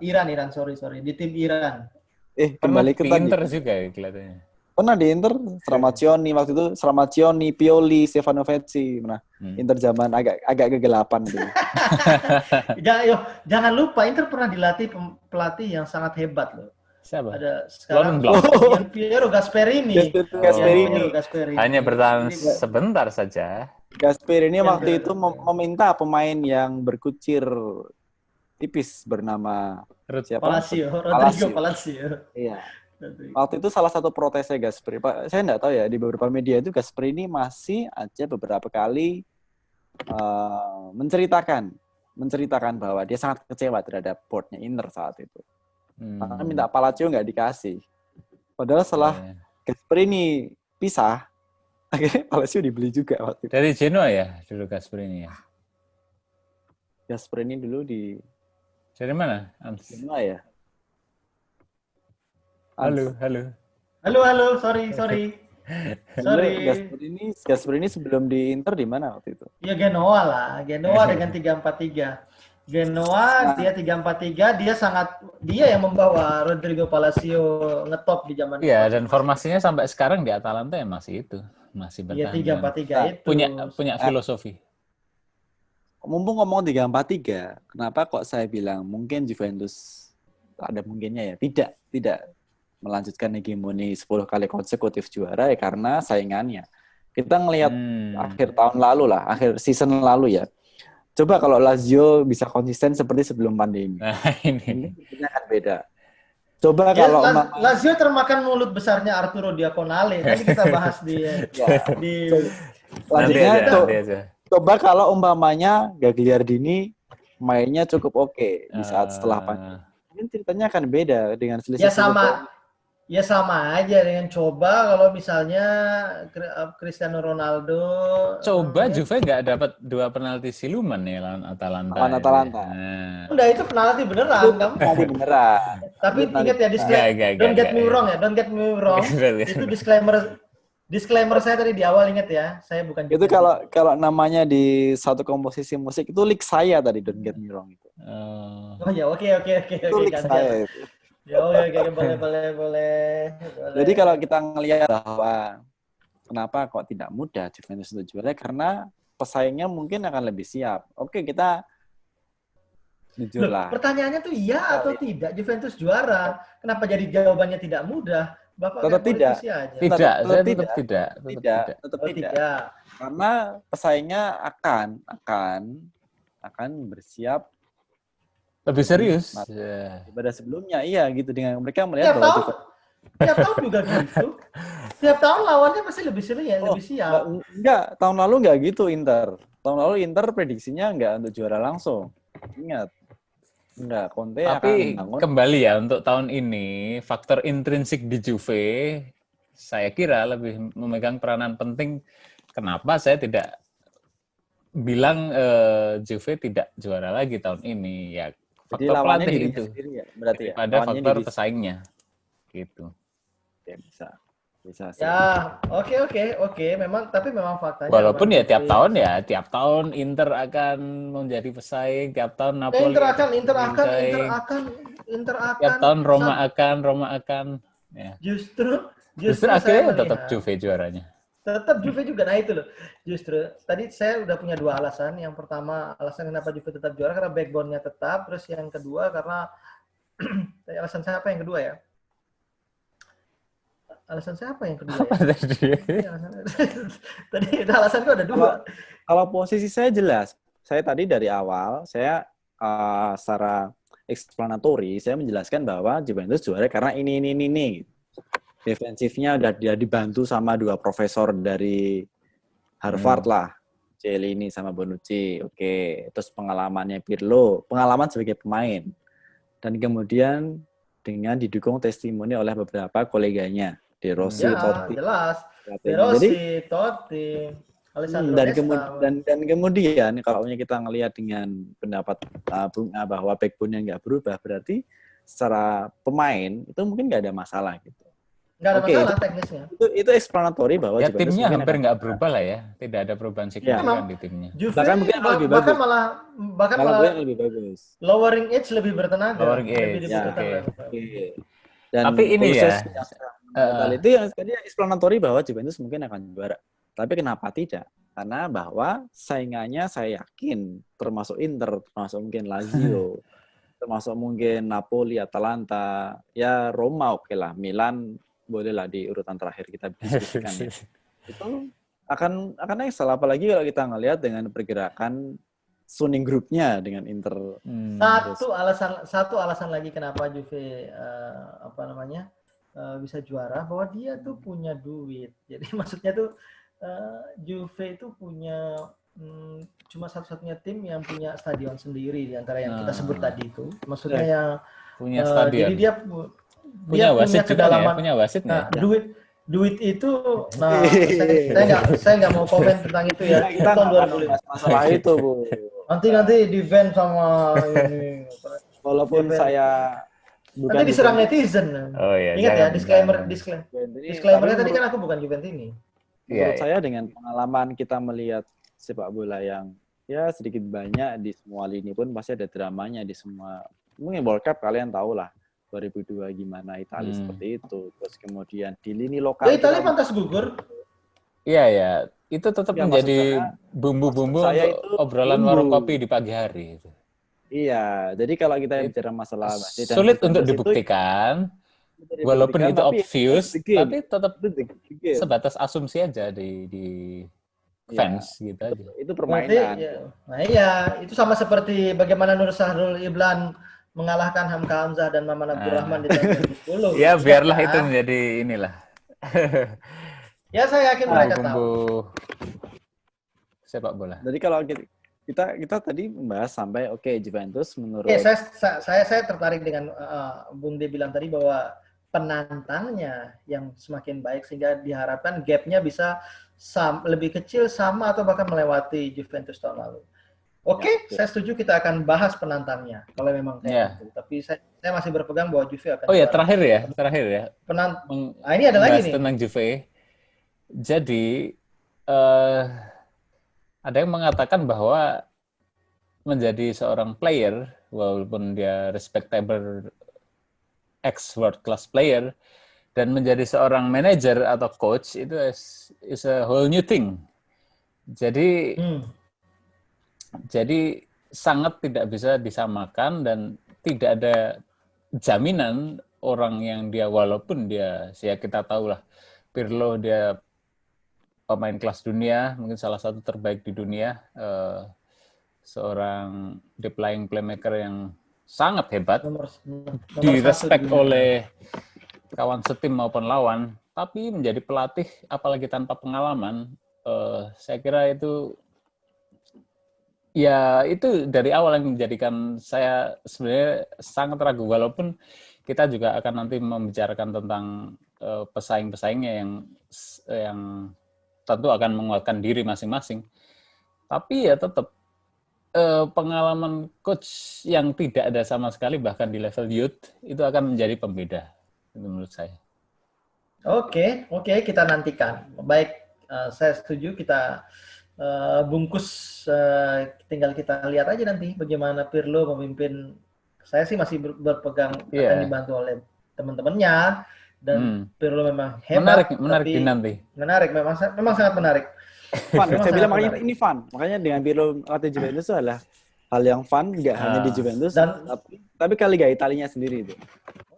Iran, sorry di tim Iran. Kembali ke tadi. Inter juga ya kelihatannya. Pernah di Inter, Stramaccioni waktu itu, Stramaccioni, Pioli, Stefano Vezzi, Inter zaman agak kegelapan gitu. Jangan lupa Inter pernah dilatih pelatih yang sangat hebat loh. Siapa? Ada sekarang Piero Gasperini. Hanya bertahan sebentar saja. Gasperini waktu itu meminta pemain yang berkucir tipis bernama Rodrigo Palacio. Iya. Waktu itu salah satu protesnya Gasperini, saya nggak tahu ya, di beberapa media itu Gasperini masih aja beberapa kali menceritakan bahwa dia sangat kecewa terhadap boardnya Inter saat itu. Karena minta Palacio nggak dikasih. Padahal setelah Gasperini pisah, akhirnya Palacio dibeli juga waktu itu. Dari Genoa ya dulu Gasperini ya? Gasperini dulu dari mana? Genoa ya? Halo, sorry. Gasperini sebelum di Inter di mana waktu itu? Ya Genoa dengan 3-4-3. Genoa dia 3-4-3, dia yang membawa Rodrigo Palacio ngetop di zaman. Iya, dan formasinya sampai sekarang di Atalanta ya masih bertahan. Iya 3-4-3 itu. Punya filosofi. Mumpung ngomong 3-4-3, kenapa kok saya bilang mungkin Juventus ada mungkinnya ya? Tidak melanjutkan hegemoni 10 kali konsekutif juara ya karena saingannya. Kita ngelihat akhir tahun lalu lah, akhir season lalu ya. Coba kalau Lazio bisa konsisten seperti sebelum pandemi. Nah, ini akan beda. Coba kalau Lazio termakan mulut besarnya Arturo Diaconale. Tadi kita bahas di selanjutnya. Coba kalau umpamanya Gagliardini mainnya cukup oke di saat setelah pandemi. Mungkin ceritanya akan beda dengan selisih. Ya sama aja dengan coba kalau misalnya Cristiano Ronaldo. Coba Juve nggak dapat 2 penalti siluman ya lawan Atalanta. Udah itu penalti beneran, penalti beneran. Tapi ingat ya don't get me wrong. Itu disclaimer saya tadi di awal, ingat ya. Saya bukan. Itu kalau namanya di satu komposisi musik itu lick saya tadi, don't get me wrong itu. Oh ya, oke. Itu lick saya itu. Ya, oke, boleh. Jadi kalau kita ngelihat bahwa kenapa kok tidak mudah Juventus untuk juara, karena pesaingnya mungkin akan lebih siap. Oke, kita jujur lah. Pertanyaannya tuh iya atau tidak Juventus juara? Kenapa jadi jawabannya tidak mudah? Bapak tetap tidak. Aja. Tetap tidak. Karena pesaingnya akan bersiap lebih serius daripada sebelumnya. Iya gitu, dengan mereka melihat tiap tahun juga gitu. Tiap tahun lawannya pasti lebih serius, lebih siap. Enggak, tahun lalu enggak gitu Inter. Tahun lalu Inter prediksinya enggak untuk juara langsung. Ingat. Enggak, Conte tapi akan kembali ya untuk tahun ini faktor intrinsik di Juve saya kira lebih memegang peranan penting. Kenapa saya tidak bilang Juve tidak juara lagi tahun ini ya? Faktor pelatih itu ya, berarti pada faktor pesaingnya gitu. Ya, bisa. Bisa sih. Ya, oke. Tapi memang faktanya Walaupun memang ya Juve. tiap tahun Inter akan menjadi pesaing, tiap tahun Ya, Napoli akan menjadi pesaing, Inter tiap akan tahun Roma akan, ya. justru Justru justru saya akhirnya tetap melihat Juve juaranya. tetap Juve juga. Nah itu loh, justru tadi saya udah punya dua alasan. Yang pertama, alasan kenapa Juve tetap juara karena backbone-nya tetap. Terus yang kedua karena alasan saya apa yang kedua ya? Alasan saya apa yang kedua Apa ya? tadi? Tadi alasan tadi alasanku ada dua. Kalau posisi saya jelas, saya tadi dari awal saya secara explanatory saya menjelaskan bahwa Juventus juara karena ini. Defensifnya udah dia dibantu sama dua profesor dari Harvard lah, Chiellini sama Bonucci. Oke, terus pengalamannya Pirlo, pengalaman sebagai pemain, dan kemudian dengan didukung testimoni oleh beberapa koleganya, De Rossi, Ya, Totti, jelas. De jadi Rossi, Totti, Alessandro Nesta. dan kemudian kalau kita ngelihat dengan pendapat Bunga bahwa backbone-nya nggak berubah, berarti secara pemain itu mungkin nggak ada masalah gitu. Nggak ada Oke, masalah teknisnya. itu explanatory bahwa Ya Juventus timnya mungkin hampir akan nggak juara. berubah lah ya, tidak ada perubahan Ya, signifikan di timnya. Juve bahkan mungkin akan lebih bahkan bagus. malah Malah lebih bagus. lowering age lebih bertenaga, Lowering lebih age, dibutuhkan. Oke. Dan Tapi ini khusus ya, mental itu yang tadi explanatory bahwa Juventus mungkin akan juara. Tapi kenapa tidak? Karena bahwa saingannya saya yakin termasuk Inter, termasuk mungkin Lazio, termasuk mungkin Napoli, Atalanta, ya Roma oke lah, Milan bolehlah di urutan terakhir kita diskusikan ya. Itu akan salah apalagi kalau kita ngelihat dengan pergerakan Suning grupnya dengan Inter. Satu alasan lagi kenapa Juve bisa juara, bahwa dia tuh punya duit. Jadi maksudnya tuh Juve itu punya cuma satu-satunya tim yang punya stadion sendiri di antara yang kita sebut tadi itu. Maksudnya yang punya stadion. jadi dia punya wasit juga kedalaman. ya? Punya wasit nah, ya? duit itu, nah saya nggak mau komen tentang itu ya. Kita tahun nggak bahas masalah itu, Bu. Nanti di ban sama ini. Walaupun saya bukan nanti diserang netizen. Oh iya, Ingat ya, disclaimernya Tapi tadi kan aku bukan Juventini. Menurut saya dengan pengalaman kita melihat sepak bola yang ya sedikit banyak di semua lini pun pasti ada dramanya di semua. Mungkin World Cup kalian tahu lah 2002 gimana Italia seperti itu. Terus kemudian di lini lokal ya, Italia pantas gugur. Iya ya, itu tetap Ya, menjadi bumbu-bumbu untuk obrolan warung kopi di pagi hari. Iya, jadi kalau kita bicara masalah sulit untuk dibuktikan, walaupun itu obvious, tapi tetap sebatas asumsi aja di fans ya, gitu aja. Itu permainan. Nah iya, itu sama seperti bagaimana Nur Sahrul Iblan mengalahkan Hamka Hamzah dan Maman Abdurrahman di tahun 2010. Ya biarlah itu menjadi inilah. Ya saya yakin mereka tahu. Sepak bola. Jadi kalau kita tadi membahas sampai Juventus menurut. Saya tertarik dengan Bung De bilang tadi bahwa penantangnya yang semakin baik sehingga diharapkan gap-nya bisa lebih kecil sama atau bahkan melewati Juventus tahun lalu. Oke, saya setuju kita akan bahas penantangnya kalau memang kayak gitu. Tapi saya masih berpegang bahwa Juve akan. Oh ya, terakhir ya. Ini ada lagi nih. Tentang Juve. Jadi ada yang mengatakan bahwa menjadi seorang player, walaupun dia respectable ex-world class player, dan menjadi seorang manager atau coach, itu is a whole new thing. Jadi sangat tidak bisa disamakan dan tidak ada jaminan orang yang dia, walaupun dia, ya kita tahu lah, Pirlo dia pemain kelas dunia, mungkin salah satu terbaik di dunia, seorang deep lying playmaker yang sangat hebat, direspek oleh kawan setim maupun lawan, tapi menjadi pelatih, apalagi tanpa pengalaman, saya kira itu dari awal yang menjadikan saya sebenarnya sangat ragu, walaupun kita juga akan nanti membicarakan tentang pesaing-pesaingnya yang tentu akan menguatkan diri masing-masing. Tapi ya tetap pengalaman coach yang tidak ada sama sekali bahkan di level youth itu akan menjadi pembeda menurut saya. Oke, kita nantikan. Baik, saya setuju kita bungkus, tinggal kita lihat aja nanti bagaimana Pirlo memimpin. Saya sih masih berpegang akan dibantu oleh teman-temannya dan Pirlo memang hebat. Menarik tapi nanti. Menarik, memang sangat menarik. Fun, saya bilang makanya ini fun. Makanya dengan Pirlo latih Juventus itu adalah hal yang fun, nggak hanya di Juventus, dan, tapi Liga Italinya sendiri itu.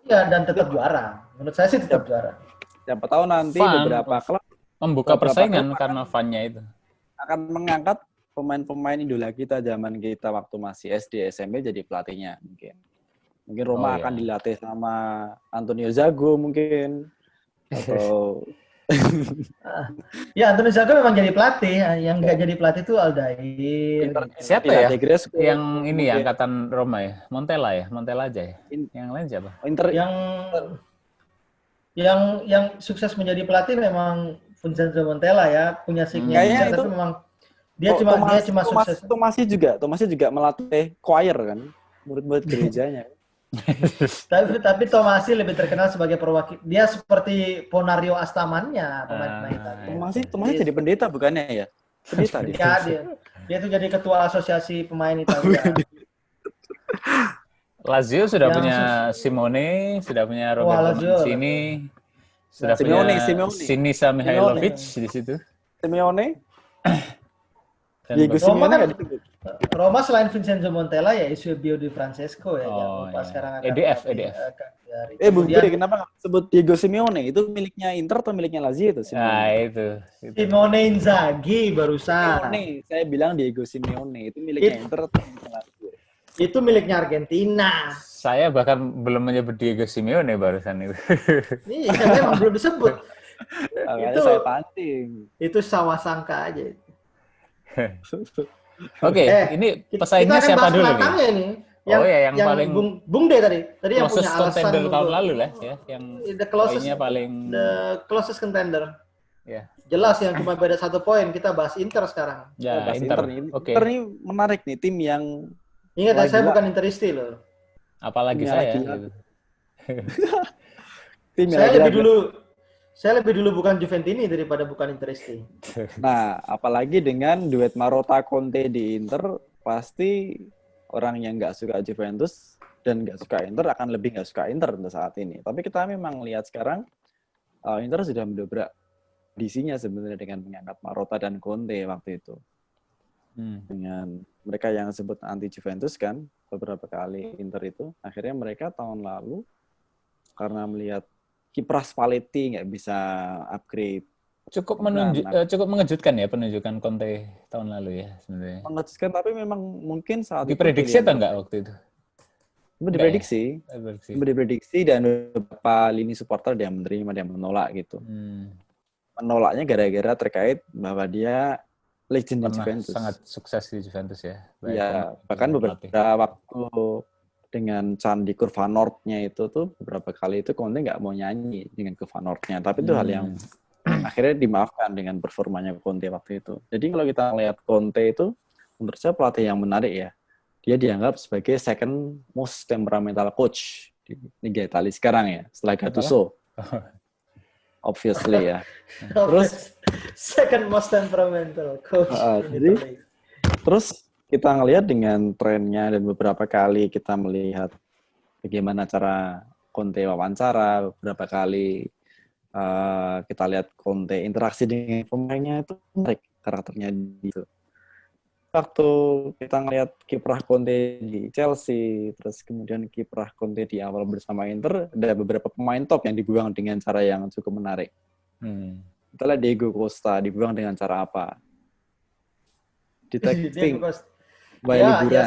Ya, dan tetap juara. Menurut saya sih tetap juara. Siapa tahu nanti beberapa klub membuka persaingan karena fun-nya itu. Akan mengangkat pemain-pemain idola kita zaman kita waktu masih SD, SMP jadi pelatihnya mungkin. Mungkin Roma akan dilatih sama Antonio Zago mungkin. Atau ya, Antonio Zago memang jadi pelatih. Yang nggak jadi pelatih itu Aldair. Siapa ya? Yang ini ya, angkatan Roma ya? Montella aja ya? Yang lain siapa? Yang sukses menjadi pelatih memang Vincenzo Montella ya, punya signature, tapi memang dia cuma sukses. Tomasi juga melatih choir kan, murid-murid gerejanya. tapi Tomasi lebih terkenal sebagai perwakil. Dia seperti Ponario Astamannya, pemain Italia. Tomasi jadi pendeta bukannya ya? Pendeta dia itu jadi ketua asosiasi pemain Italia. Lazio sudah punya Simone, sudah punya Roberto Mancini, sudah punya Sinisa Mihailovic di situ. Simeone. Diego Simeone Roma selain Vincenzo Montella ya Eusebio Di Francesco ya. Sekarang EDF. Kenapa nggak sebut Diego Simeone? Itu miliknya Inter atau miliknya Lazio itu? Itu. Simone Inzaghi barusan. Saya bilang Diego Simeone itu miliknya Inter atau miliknya Lazio? Itu miliknya Argentina. Saya bahkan belum menyebut Diego Simeone barusan itu. Iya, memang belum disebut. Itu saya pancing. Itu sawasangka aja. Oke, ini pesaingnya siapa dulu nih? Yang paling Bung De tadi yang punya alasan tahun lalu lah ya, yang the closest contender. Ya. Jelas yang cuma beda 1 poin. Kita bahas Inter sekarang. Ya, Inter. Inter ini menarik nih, tim yang ingat saya bukan Interisti loh. Apalagi saya gitu. Saya lebih dulu bukan Juventini daripada bukan Interisti. Nah, apalagi dengan duet Marotta Conte di Inter, pasti orang yang nggak suka Juventus dan nggak suka Inter akan lebih nggak suka Inter untuk saat ini. Tapi kita memang lihat sekarang Inter sudah mendobrak kondisinya sebenarnya dengan mengangkat Marotta dan Conte waktu itu. Dengan mereka yang sebut anti Juventus kan beberapa kali Inter itu, akhirnya mereka tahun lalu karena melihat kiprah Spalletti nggak bisa upgrade. Cukup mengejutkan ya penunjukan Conte tahun lalu ya sebenarnya. Mengejutkan, tapi memang mungkin saat diprediksi atau enggak waktu itu? Diprediksi dan beberapa lini supporter dia menerima, dia menolak gitu. Menolaknya gara-gara terkait bahwa dia legend di Juventus. Sangat sukses di Juventus ya. Iya, bahkan beberapa waktu dengan Candi Kurva Nord-nya itu tuh beberapa kali itu Conte nggak mau nyanyi dengan Kurva Nord-nya, tapi itu hal yang akhirnya dimaafkan dengan performanya Conte waktu itu. Jadi kalau kita lihat Conte itu menurut saya pelatih yang menarik ya. Dia dianggap sebagai second most temperamental coach di Liga Italia sekarang ya, setelah Gattuso. Obviously ya. Terus second most temperamental coach. Terus kita ngelihat dengan trennya dan beberapa kali kita melihat bagaimana cara Conte wawancara, beberapa kali kita lihat Conte interaksi dengan pemainnya itu menarik karakternya gitu. Waktu kita ngelihat kiprah Conte di Chelsea, terus kemudian kiprah Conte di awal bersama Inter, ada beberapa pemain top yang dibuang dengan cara yang cukup menarik. Kita lihat Diego Costa dibuang dengan cara apa? Di-texting. Ya,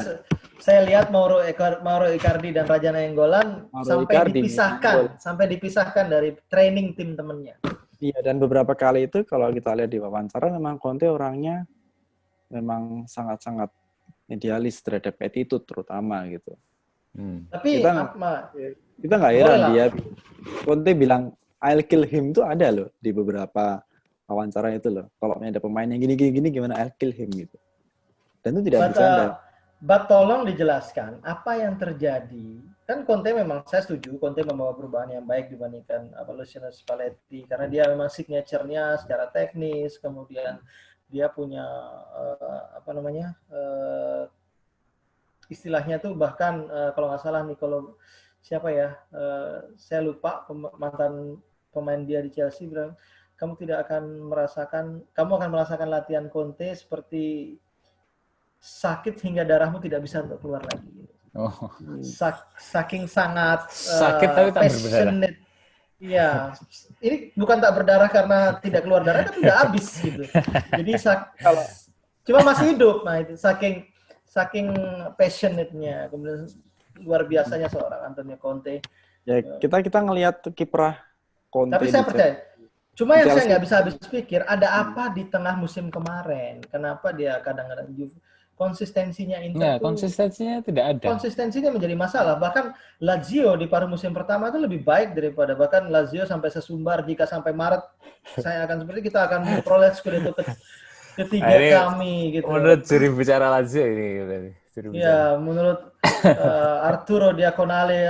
saya lihat Mauro Icardi dan Raja Nainggolan sampai dipisahkan dari training tim temennya. Iya, dan beberapa kali itu kalau kita lihat di wawancara memang Conte orangnya memang sangat-sangat idealis terhadap attitude terutama gitu. Tapi kita nggak heran dia Conte bilang I'll kill him itu ada loh di beberapa wawancara itu loh. Kalau ada pemain yang gini gimana I'll kill him gitu. Dan itu tidak bercanda. But tolong dijelaskan apa yang terjadi kan Conte memang saya setuju Conte membawa perubahan yang baik dibandingkan Luciano Spalletti karena dia memang signature-nya secara teknis, kemudian dia punya istilahnya tuh bahkan kalau nggak salah Nicolo siapa ya saya lupa mantan pemain dia di Chelsea bilang kamu akan merasakan latihan Conte seperti sakit hingga darahmu tidak bisa untuk keluar lagi. Oh. Saking sangat sakit tapi tak berdarah. Iya, ini bukan tak berdarah karena tidak keluar darah, tapi udah habis gitu. Jadi kalau cuma masih hidup, nah itu saking passionate-nya, kemudian luar biasanya seorang Antonio Conte. Ya kita ngelihat kiprah Conte. Tapi saya percaya. Cuma yang saya nggak bisa habis pikir, ada apa di tengah musim kemarin? Kenapa dia kadang-kadang konsistensinya Inter konsistensinya tidak ada. Konsistensinya menjadi masalah. Bahkan Lazio di paruh musim pertama itu lebih baik daripada bahkan Lazio sampai sesumbar jika sampai Maret kita akan memperoleh Scudetto ketiga kami gitu. Menurut juri bicara Lazio ini. Ya, menurut Arturo Diaconale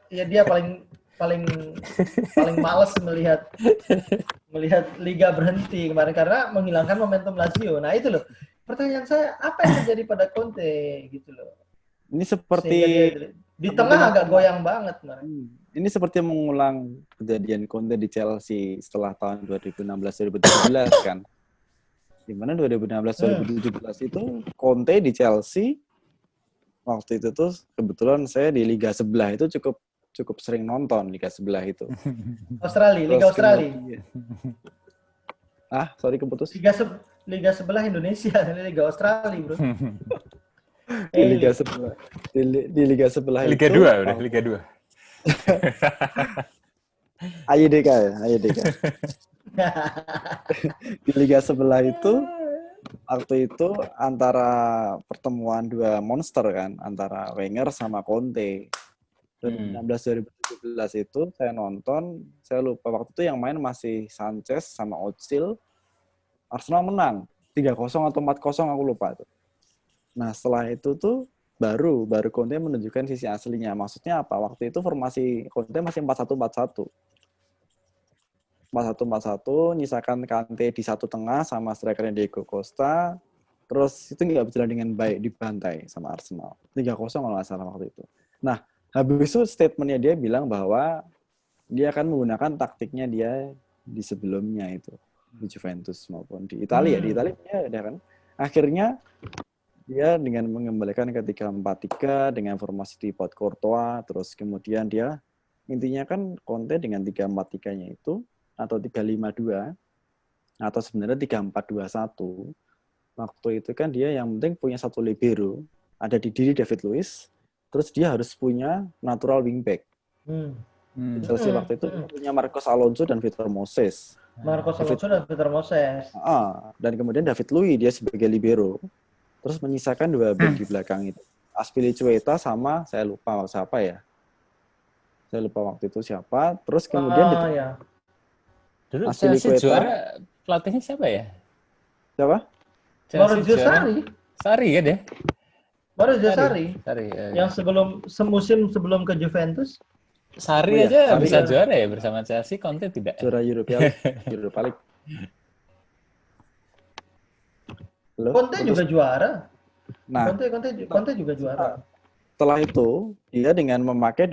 ya dia paling malas melihat liga berhenti kemarin karena menghilangkan momentum Lazio. Nah itu loh. Pertanyaan saya, apa yang terjadi pada Conte gitu loh? Ini seperti di tengah agak goyang banget, Ini seperti mengulang kejadian Conte di Chelsea setelah tahun 2016-2017 kan. Di mana 2016-2017 itu Conte di Chelsea waktu itu tuh kebetulan saya di liga sebelah itu cukup sering nonton liga sebelah itu. Liga Australia. Sorry keputus. Liga sebelah Indonesia, Liga Australia, bro. Di liga sebelah. Di liga sebelah Liga itu. Liga 2 udah, Liga 2. AYDK ya, AYDK. Di liga sebelah itu waktu itu antara pertemuan dua monster kan, antara Wenger sama Conte. 2016-2017 itu saya nonton, saya lupa waktu itu yang main masih Sanchez sama Ozil. Arsenal menang 3-0 atau 4-0 aku lupa itu. Nah, setelah itu tuh baru Conte menunjukkan sisi aslinya. Maksudnya apa? Waktu itu formasi Conte masih 4-1-4-1. 4-1-4-1, nyisakan Kante di satu tengah sama strikernya Diego Costa. Terus itu nggak berjalan dengan baik, dibantai sama Arsenal. 3-0 kalau nggak salah waktu itu. Nah, habis itu statementnya dia bilang bahwa dia akan menggunakan taktiknya dia di sebelumnya itu. Di Juventus maupun di Italia. Di Italia ya ada kan. Akhirnya dia dengan mengembalikan ke 3-4-3 dengan formasi di Port Courtois, terus kemudian dia intinya kan Conte dengan 3-4-3-nya itu atau 3-5-2 atau sebenarnya 3-4-2-1. Waktu itu kan dia yang penting punya satu libero, ada di diri David Luiz, terus dia harus punya natural wingback. Chelsea waktu itu punya Marcos Alonso dan Victor Moses. Dan kemudian David Luiz dia sebagai libero. Terus menyisakan dua back di belakang itu. Azpilicueta sama saya lupa siapa ya. Saya lupa waktu itu siapa. Terus kemudian dulu Chelsea juara pelatihnya siapa ya? Siapa? Maurizio Sarri. Sarri kan ya? Maurizio Sarri. Yang semusim sebelum ke Juventus. Sarri aja bisa juara ya bersama Chelsea, Conte tidak. Juara Europa League. Conte juga juara. Nah, Conte juga juara. Setelah itu, dia dengan memakai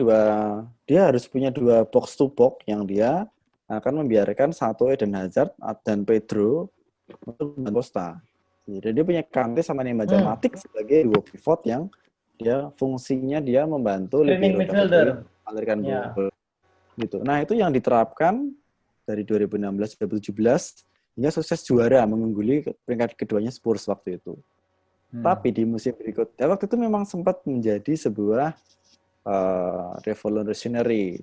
dia harus punya dua box to box yang dia akan membiarkan satu Eden Hazard dan Pedro untuk Costa. Jadi dia punya Kante sama Nemanja Matic sebagai dua pivot yang dia fungsinya dia membantu midfielder alirkan bola. Gitu. Nah, itu yang diterapkan dari 2016-2017 hingga sukses juara mengungguli peringkat keduanya Spurs waktu itu. Tapi di musim berikutnya waktu itu memang sempat menjadi sebuah revolutionary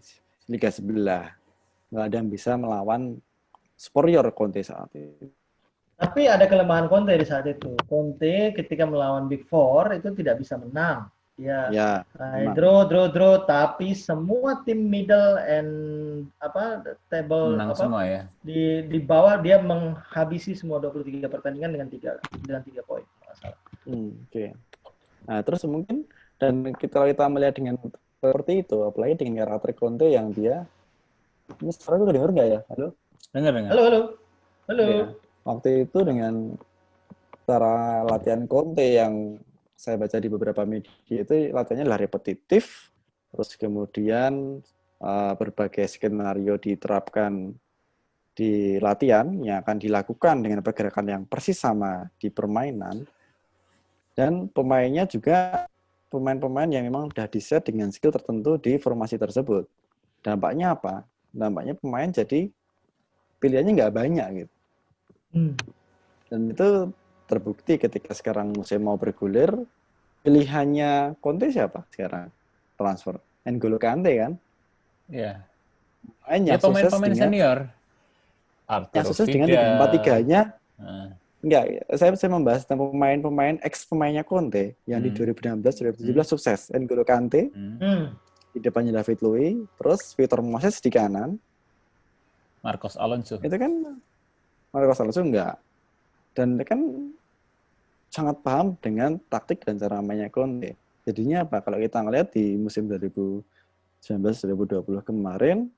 liga sebelah. Nggak ada yang bisa melawan superior Conte saat itu. Tapi ada kelemahan Conte di saat itu. Conte ketika melawan Big Four itu tidak bisa menang. Ya. Draw, tapi semua tim middle and table menang semua ya. Di bawah dia menghabisi semua 23 pertandingan dengan 3 poin. Oke. Nah, terus mungkin dan kita melihat dengan seperti itu, apalagi dengan karakter Conte yang dia, ini suara gue denger nggak ya? Halo? Dengar. Halo, halo. Halo. Ya. Waktu itu dengan cara latihan Conte yang saya baca di beberapa media itu latihannya adalah repetitif, terus kemudian berbagai skenario diterapkan di latihan yang akan dilakukan dengan pergerakan yang persis sama di permainan, dan pemainnya juga pemain-pemain yang memang sudah di-set dengan skill tertentu di formasi tersebut. Dampaknya apa? Dampaknya pemain jadi pilihannya nggak banyak gitu. Dan itu terbukti ketika sekarang musim mau bergulir, pilihannya Conte siapa sekarang? Transfer. N'Golo Kante kan? Iya. Pemain Ya yang sukses pemain-pemain dengan senior. Arturo dengan Vidal. 3-4-3-nya. Enggak, saya membahas tentang pemain-pemain ex-pemainnya Conte yang di 2016-2017 sukses. N'Golo Kante, di depannya David Luiz, terus Victor Moses di kanan. Marcos Alonso. Itu kan Marcos Alonso enggak. Dan kan sangat paham dengan taktik dan cara mainnya Conte. Jadinya apa? Kalau kita ngelihat di musim 2019-2020 kemarin,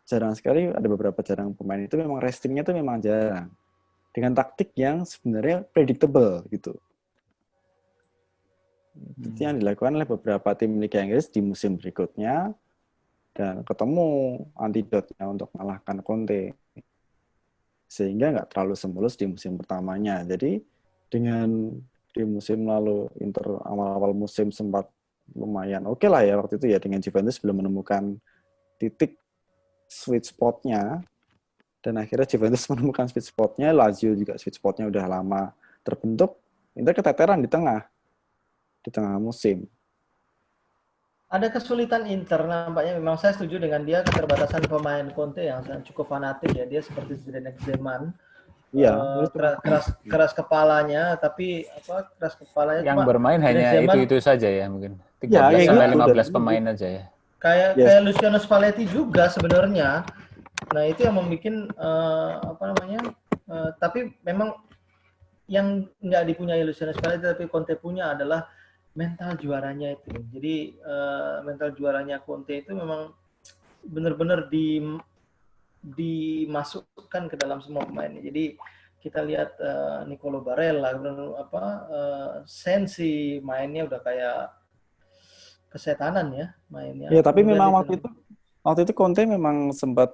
jarang sekali ada beberapa jarang pemain itu memang restingnya itu memang jarang. Dengan taktik yang sebenarnya predictable gitu. Itu yang dilakukan oleh beberapa tim Liga Inggris di musim berikutnya dan ketemu antidotnya untuk mengalahkan Conte. Sehingga nggak terlalu semulus di musim pertamanya. Jadi dengan di musim lalu Inter awal-awal musim sempat lumayan oke lah ya waktu itu ya, dengan Juventus belum menemukan titik sweet spot-nya, dan akhirnya Juventus menemukan sweet spot-nya, Lazio juga sweet spot-nya udah lama terbentuk, Inter keteteran di tengah musim. Ada kesulitan Inter nampaknya, memang saya setuju dengan dia, keterbatasan pemain Conte yang cukup fanatik ya, dia seperti Zidane Zeman. Iya, keras kepalanya, tapi keras kepalanya yang cuma bermain hanya itu saja ya, mungkin 13 sampai 15 pemain aja ya. Kayak Luciano Spalletti juga sebenarnya. Nah, itu yang membuat tapi memang yang nggak dipunyai Luciano Spalletti tapi Conte punya adalah mental juaranya itu. Jadi mental juaranya Conte itu memang benar-benar dimasukkan ke dalam semua pemainnya. Jadi kita lihat Nicolo Barella, Sensi mainnya udah kayak kesetanan ya mainnya. Ya, tapi memang waktu itu Conte memang sempat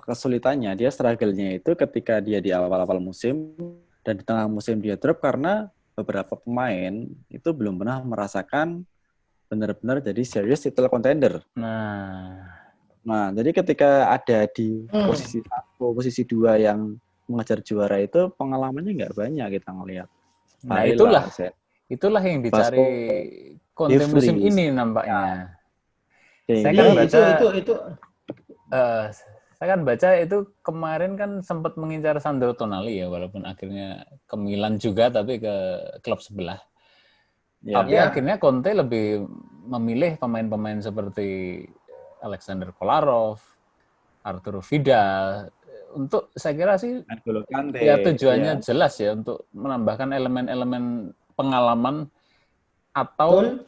kesulitannya, dia struggle-nya itu ketika dia di awal-awal musim dan di tengah musim dia drop karena beberapa pemain itu belum pernah merasakan benar-benar jadi serious title contender. Nah, jadi ketika ada di posisi 1, posisi 2 yang mengejar juara itu pengalamannya nggak banyak kita ngelihat. Nah, itulah yang dicari Conte musim ini nampaknya. Saya kan baca itu kemarin kan sempat mengincar Sandro Tonali ya, walaupun akhirnya ke Milan juga tapi ke klub sebelah. Tapi akhirnya Conte lebih memilih pemain-pemain seperti Alexander Kolarov, Arturo Vidal, untuk saya kira sih ya tujuannya jelas ya, untuk menambahkan elemen-elemen pengalaman atau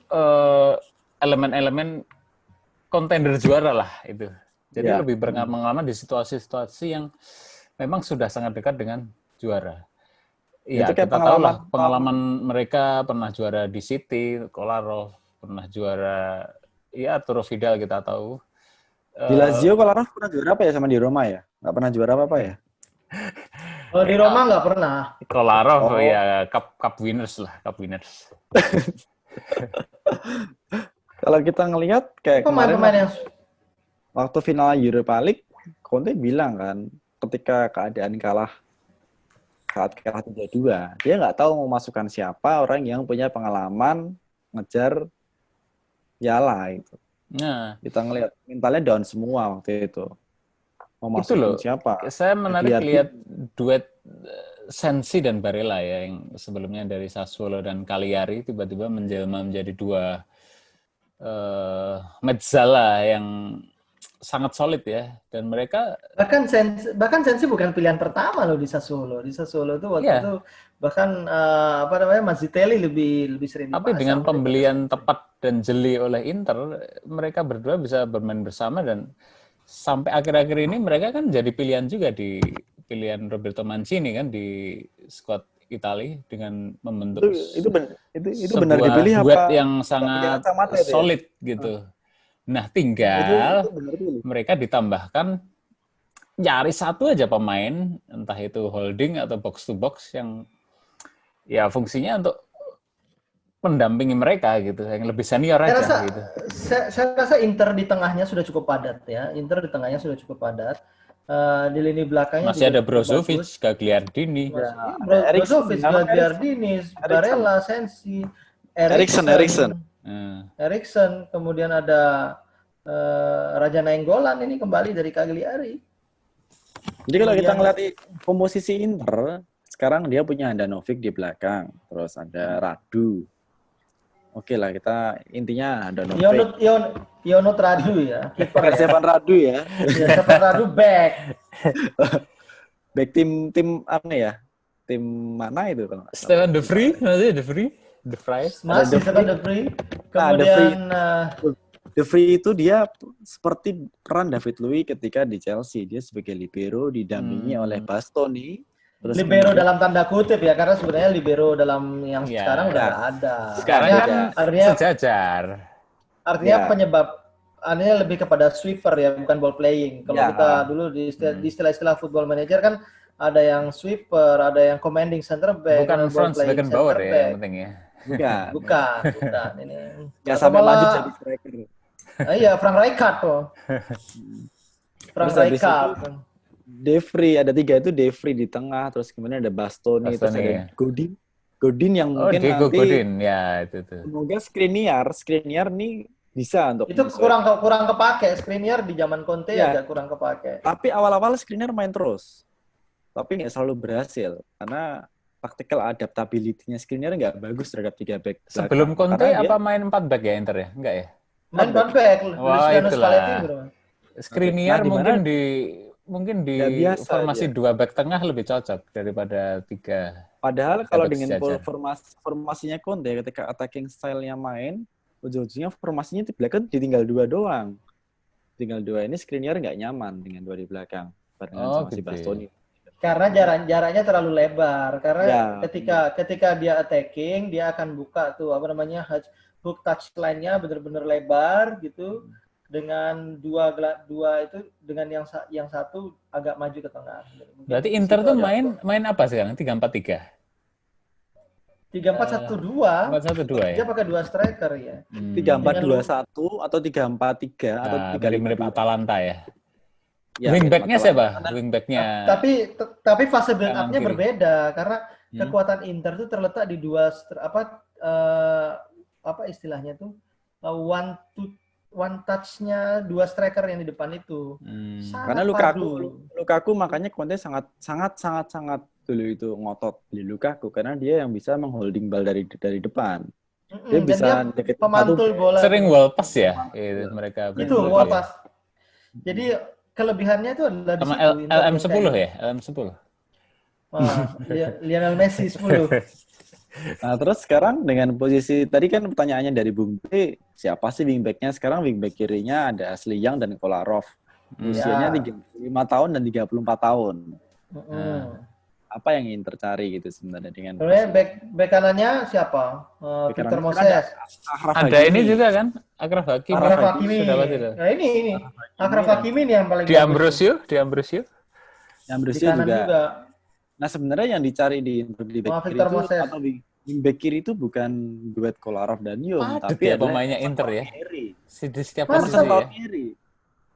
elemen-elemen kontender juara lah itu. Jadi lebih berpengalaman di situasi-situasi yang memang sudah sangat dekat dengan juara. Iya, kita tahu lah pengalaman mereka pernah juara di City, Kolarov pernah juara, ya Arturo Vidal kita tahu. Di Lazio Kolarov pernah juara apa ya sama di Roma ya? Nggak pernah juara apa ya? Kalau di Roma nggak pernah. Kolarov ya cup winners lah, cup winners. Kalau kita ngelihat kayak kemarin waktu final Europa League, Conte bilang kan, ketika keadaan saat kalah 3-2, dia nggak tahu mau masukkan siapa orang yang punya pengalaman ngejar piala itu. Nah, kita ngelihat mentalnya down semua waktu itu. Mau masukin siapa? Saya menarik lihat duet Sensi dan Barella ya, yang sebelumnya dari Sassuolo dan Cagliari tiba-tiba menjelma menjadi dua mezzala yang sangat solid ya, dan mereka bahkan Sensi bukan pilihan pertama loh di Sassuolo. Di Sassuolo itu waktu Iya. itu bahkan Mazzitelli lebih sering tapi dipasang dengan daripada pembelian Sensi. tepat dan jeli oleh Inter, mereka berdua bisa bermain bersama dan sampai akhir-akhir ini mereka kan jadi pilihan juga di pilihan Roberto Mancini kan di skuad Italia dengan membentuk Itu sebuah benar dipilih duet apa? yang Pakai sangat kacamata itu ya? solid gitu. Nah, Itu tinggal benar pilih. mereka ditambahkan nyaris satu aja pemain, entah itu holding atau box to box yang ya fungsinya untuk mendampingi mereka gitu, yang lebih senior Saya aja rasa gitu. saya rasa Inter di tengahnya sudah cukup padat ya. Inter di tengahnya sudah cukup padat. Di lini belakangnya Masih juga ada cukup Brozovic, bagus. Gagliardini. Masih, Ya, Bro, ada Eriksen, Brozovic, namanya Gagliardini, Barella, Sensi, Eriksen. Eriksen, kemudian ada Raja Nainggolan ini kembali dari Cagliari. Jadi kalau kita ngeliat komposisi Inter, sekarang dia punya Handanovic di belakang, terus ada Radu. Oke lah, kita intinya Handanovic. Yonut Radu ya, kiper ya. Stefan Radu ya. Ya, Stefan Radu back. Back tim apa ya? Tim mana itu kalau nggak salah? Stefan De Vrij, masih De Vrij, De Vrij. Masih De Stefan Vrij. De Vrij. De Kemudian De Vrij itu dia seperti peran David Luiz ketika di Chelsea. Dia sebagai libero didampingi oleh Bastoni. Terus libero kemudian- dalam tanda kutip ya, karena sebenarnya libero dalam yang Ya. sekarang udah nggak ada. Sekarang Artinya- kan artinya sejajar. artinya Ya. artinya lebih kepada sweeper ya, bukan ball playing. Kalau Ya. kita dulu di istilah-istilah football manager kan ada yang sweeper, ada yang commanding center back, Bukan ada ball Franz playing Beckenbauer center ya back. yang penting ya. Bukan ini. Nggak Atau sampai maju malah- jadi striker. Iya, Frank Rijkaard tuh. Frank Terus habis Rijkaard. De Vrij, ada 3 itu De Vrij di tengah, terus kemudian ada Bastoni, terus Bastoni, ada ya. Godin yang Oh, mungkin Diego nanti Godin, ya itu tuh. semoga Skriniar nih bisa untuk Itu menyesuaikan. kurang kepake. Skriniar di zaman Conte Iya. agak kurang kepake. Tapi awal-awal Skriniar main terus, tapi nggak selalu berhasil karena tactical adaptability-nya Skriniar nggak bagus terhadap 3 back belakang. Sebelum Conte Karena dia- apa main 4 back ya Inter ya? Enggak ya? Main back. Wah, Luciano itulah. Spalletti bro. Skriniar Nah, di mana- mungkin di Nggak biasa formasi dia. 2 back tengah lebih cocok daripada 3. Padahal kalau Back dengan sejajar. formasinya Conte ketika attacking style-nya main, ujung-ujungnya formasinya di belakang ditinggal 2 doang. Tinggal 2 ini Skriniar nggak nyaman dengan 2 di belakang barengan sama si gitu. Bastoni. Karena jaraknya terlalu lebar. Karena Ya. ketika dia attacking, dia akan buka tuh hook touch line-nya benar-benar lebar gitu. Dengan dua itu dengan yang satu agak maju ke tengah. Mungkin Berarti di Inter situ tuh ada main apa sekarang? 3-4-3. 3-4-1-2. 4-1-2 Dia ya. pakai 2 striker ya. 3-4-2-1 atau 3-4-3 atau 3-5-2. Mirip-mirip Atalanta ya. Ya, Wingback-nya mirip siapa? Atalanta. Wingback-nya Tapi fase build Kanan up-nya kiri. berbeda karena Hmm. kekuatan Inter itu terletak di apa istilahnya tuh one touch-nya 2 striker yang di depan itu. Sangat Karena padu. Lukaku makanya Conte sangat dulu itu ngotot beli Lukaku karena dia yang bisa mengholding bal dari depan. Dia Dan bisa dia deketin pemantul satu bola. sering wall pass ya. Mereka Itu berdua wall ya. pass. Jadi kelebihannya itu adalah di Sama situ. Inter LM10 yang kayak- ya, LM10. Lionel Messi 10. Nah, terus sekarang dengan posisi tadi kan pertanyaannya dari Bung B, siapa sih wingback-nya? Sekarang wingback kirinya ada Ashley Young dan Kolarov. Usianya 35 tahun dan 34 tahun. Apa yang ingin tercari gitu sebenarnya dengan Sebenarnya back kanannya siapa? Back Victor kanan Moses. Achraf Ada Hakimi. ini juga kan, Achraf Hakimi. Achraf Hakimi. Sudah pasti tuh. Nah ini. Achraf Hakimi nih yang paling Di bagus. Ambrosio. Di Ambrosio kanan juga. juga. Nah, sebenarnya yang dicari di back kiri Victor itu Moses. atau wingback kiri itu bukan duet Kolarov dan Yum, Padat tapi ya adalah pemainnya Emerson Inter ya. Palmieri. Di setiap Masa posisi Emerson ya. Palmieri.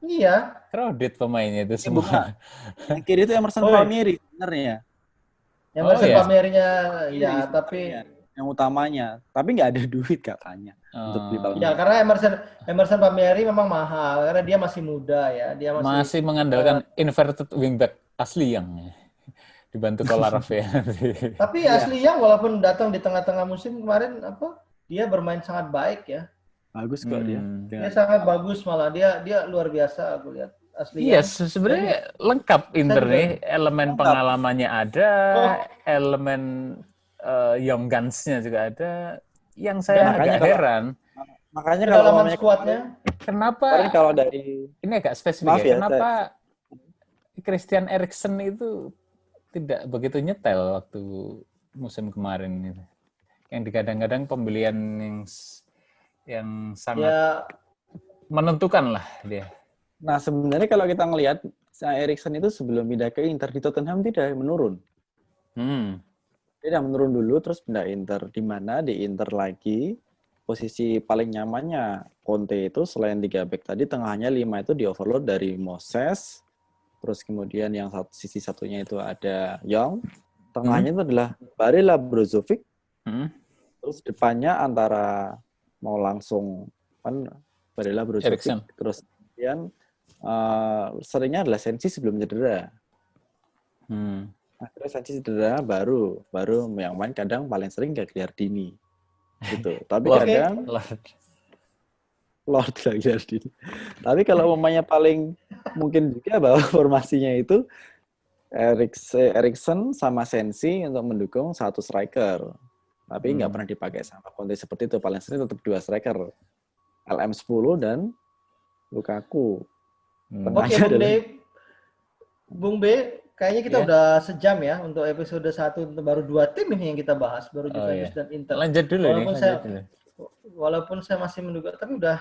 Iya. Crowded pemainnya itu Bukan. semua. Yang kiri itu Emerson Oh, Palmieri sebenarnya. Yang Oh, Emerson iya. Palmieri-nya ya, Iya, tapi yang utamanya. Tapi nggak ada duit katanya untuk beli Palmieri. ya karena Emerson Palmieri memang mahal karena dia masih muda ya. Dia masih mengandalkan inverted wingback asli yang dibantu Kolarov ya. Tapi Ashley Young walaupun datang di tengah-tengah musim kemarin dia bermain sangat baik ya. Bagus kok dia. Dia sangat bagus malah. Dia luar biasa aku lihat. Asli. Iya, sebenarnya lengkap Inter nih. Elemen lengkap. pengalamannya ada, elemen young guns-nya juga ada. Yang saya agak heran. Makanya kalau kedalaman skuadnya. Kenapa? Kalau dari ini agak spesifik ya, kenapa Christian Eriksen itu tidak begitu nyetel waktu musim kemarin itu. Yang digadang-gadang pembelian yang sangat menentukan lah dia. Nah, sebenarnya kalau kita ngelihat Eriksen itu sebelum pindah ke Inter di Tottenham tidak menurun. Dia udah menurun dulu terus pindah Inter, di mana di Inter lagi posisi paling nyamannya Conte itu selain 3 back tadi, tengahnya 5 itu di overload dari Moses, terus kemudian yang sisi satunya itu ada Young, tengahnya itu adalah Barella, Brozovic, terus depannya antara mau langsung kan Barella, Brozovic, terus kemudian seringnya adalah Sensi sebelum cedera. Akhirnya Sensi cedera baru yang main kadang paling sering Gagliardini. Gitu. Tapi kadang Lord Gagliardini. Tapi kalau umumnya paling mungkin juga bahwa formasinya itu Eriksen sama Sensi untuk mendukung satu striker. Tapi nggak pernah dipakai sama Conte seperti itu. Paling sering tetap 2 striker. LM10 dan Lukaku. Oke, Bung B, kayaknya kita udah sejam ya untuk episode 1, baru 2 tim ini yang kita bahas, baru Juventus dan Inter. Lanjut dulu walaupun saya masih menduga, tapi udah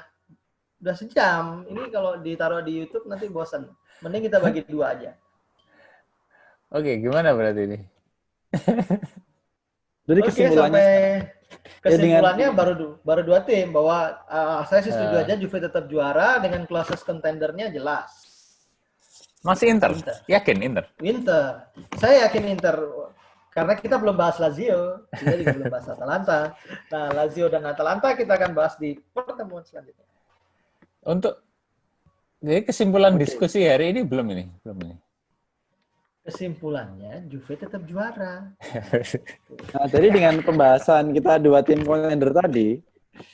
sejam. Ini kalau ditaruh di YouTube nanti bosan. Mending kita bagi 2 aja. Oke, gimana berarti ini? Jadi kesimpulannya baru 2 tim bahwa saya sih setuju aja Juve tetap juara dengan closest contendernya jelas. Masih Inter. Yakin Inter? Inter. Saya yakin Inter. Karena kita belum bahas Lazio. Kita juga belum bahas Atalanta. Nah, Lazio dan Atalanta kita akan bahas di pertemuan selanjutnya. Jadi kesimpulan diskusi hari ini belum ini. Kesimpulannya, Juve tetap juara. Nah, jadi dengan pembahasan kita 2 tim contender tadi,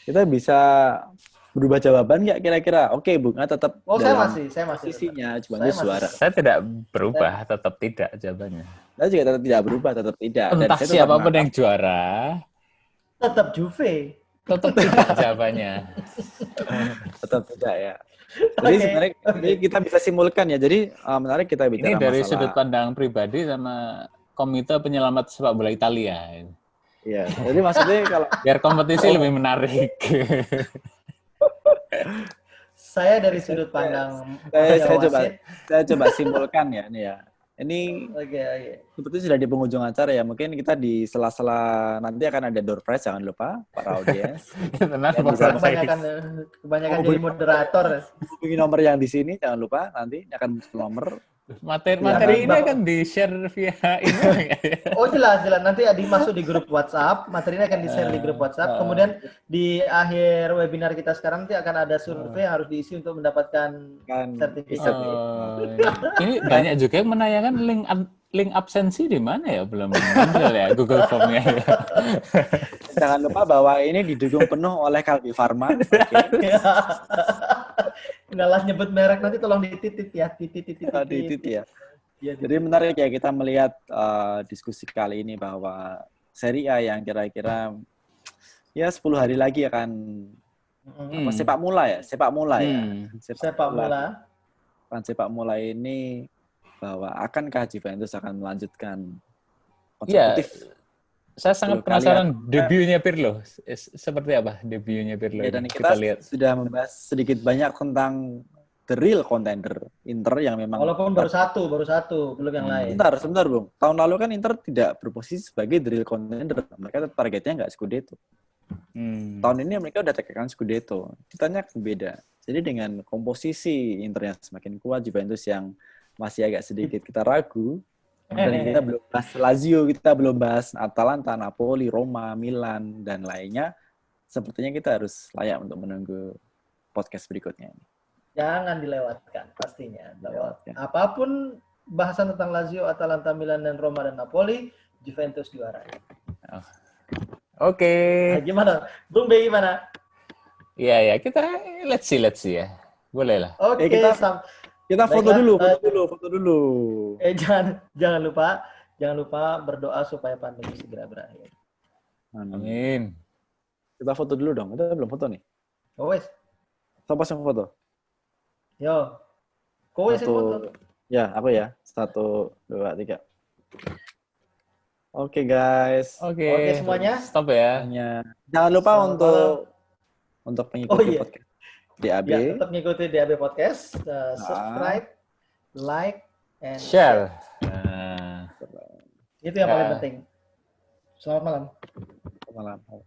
kita bisa berubah jawaban nggak kira-kira? Oke, Bunga tetap saya masih posisinya Juventus juara. Saya tidak berubah, tetap tidak jawabannya. Saya juga tetap tidak berubah, tetap tidak. Entah siapapun yang juara, tetap Juve. Tetap tidak jawabannya. Tetap tidak ya. Jadi sebenarnya kita bisa simpulkan ya. Jadi menarik kita bicara ini dari masalah sudut pandang pribadi sama Komite Penyelamat Sepak Bola Italia. Iya. Jadi maksudnya kalau biar kompetisi lebih menarik. Saya dari sudut pandang saya coba simpulkan ya nih ya. Ini sebetulnya sudah di penghujung acara ya. Mungkin kita di sela-sela nanti akan ada door prize, jangan lupa para audiens. Kebanyakan jadi moderator. Hubungi nomor yang di sini, jangan lupa nanti akan muncul nomor. Materi ini akan di-share via email. Oh jelas. Nanti dimasuk di grup WhatsApp. Materi ini akan di-share di grup WhatsApp. Kemudian di akhir webinar kita sekarang nanti akan ada survei yang harus diisi untuk mendapatkan sertifikat. Ini banyak juga yang menanyakan link absensi di mana ya? Belum muncul ya Google Form-nya. Jangan lupa bahwa ini didukung penuh oleh Kalbi Pharma. Ngalah nyebut merek nanti tolong dititit ya. Titit ya. Jadi menarik ya kita melihat diskusi kali ini bahwa Serie A yang kira-kira ya 10 hari lagi akan sepak mula ya. Sepak mula ini bahwa akankah Juventus akan melanjutkan konsekutif? Saya sangat penasaran debutnya Pirlo. Seperti apa debutnya Pirlo? Ya, dan kita lihat sudah membahas sedikit banyak tentang the real contender Inter yang memang walaupun baru satu belum yang lain. Sebentar Bung. Tahun lalu kan Inter tidak berposisi sebagai the real contender. Mereka targetnya nggak Scudetto. Tahun ini mereka udah tekan Scudetto. Kitanya beda. Jadi dengan komposisi Inter yang semakin kuat, Juventus yang masih agak sedikit kita ragu. Dan kita belum bahas Lazio, kita belum bahas Atalanta, Napoli, Roma, Milan, dan lainnya. Sepertinya kita harus layak untuk menunggu podcast berikutnya. Jangan dilewatkan, pastinya. Apapun bahasan tentang Lazio, Atalanta, Milan, dan Roma, dan Napoli, Juventus juara. Oke. Nah, gimana? Bung B gimana? Iya, kita let's see ya. Boleh lah. Oke, Kita foto dulu. Jangan lupa berdoa supaya pandemi segera berakhir. Amin. Kita foto dulu dong. Kita belum foto nih. Oh, wes. Siapa yang foto? Yo. Kowe sing foto. Ya, aku ya. 1, 2, 3. Oke, guys. Oke, semuanya. Stop ya. Jangan lupa untuk mengikuti podcast DAB. Ya, tetap mengikuti DAB Podcast. Subscribe, like, and share. Itu yang paling penting. Selamat malam. Selamat malam.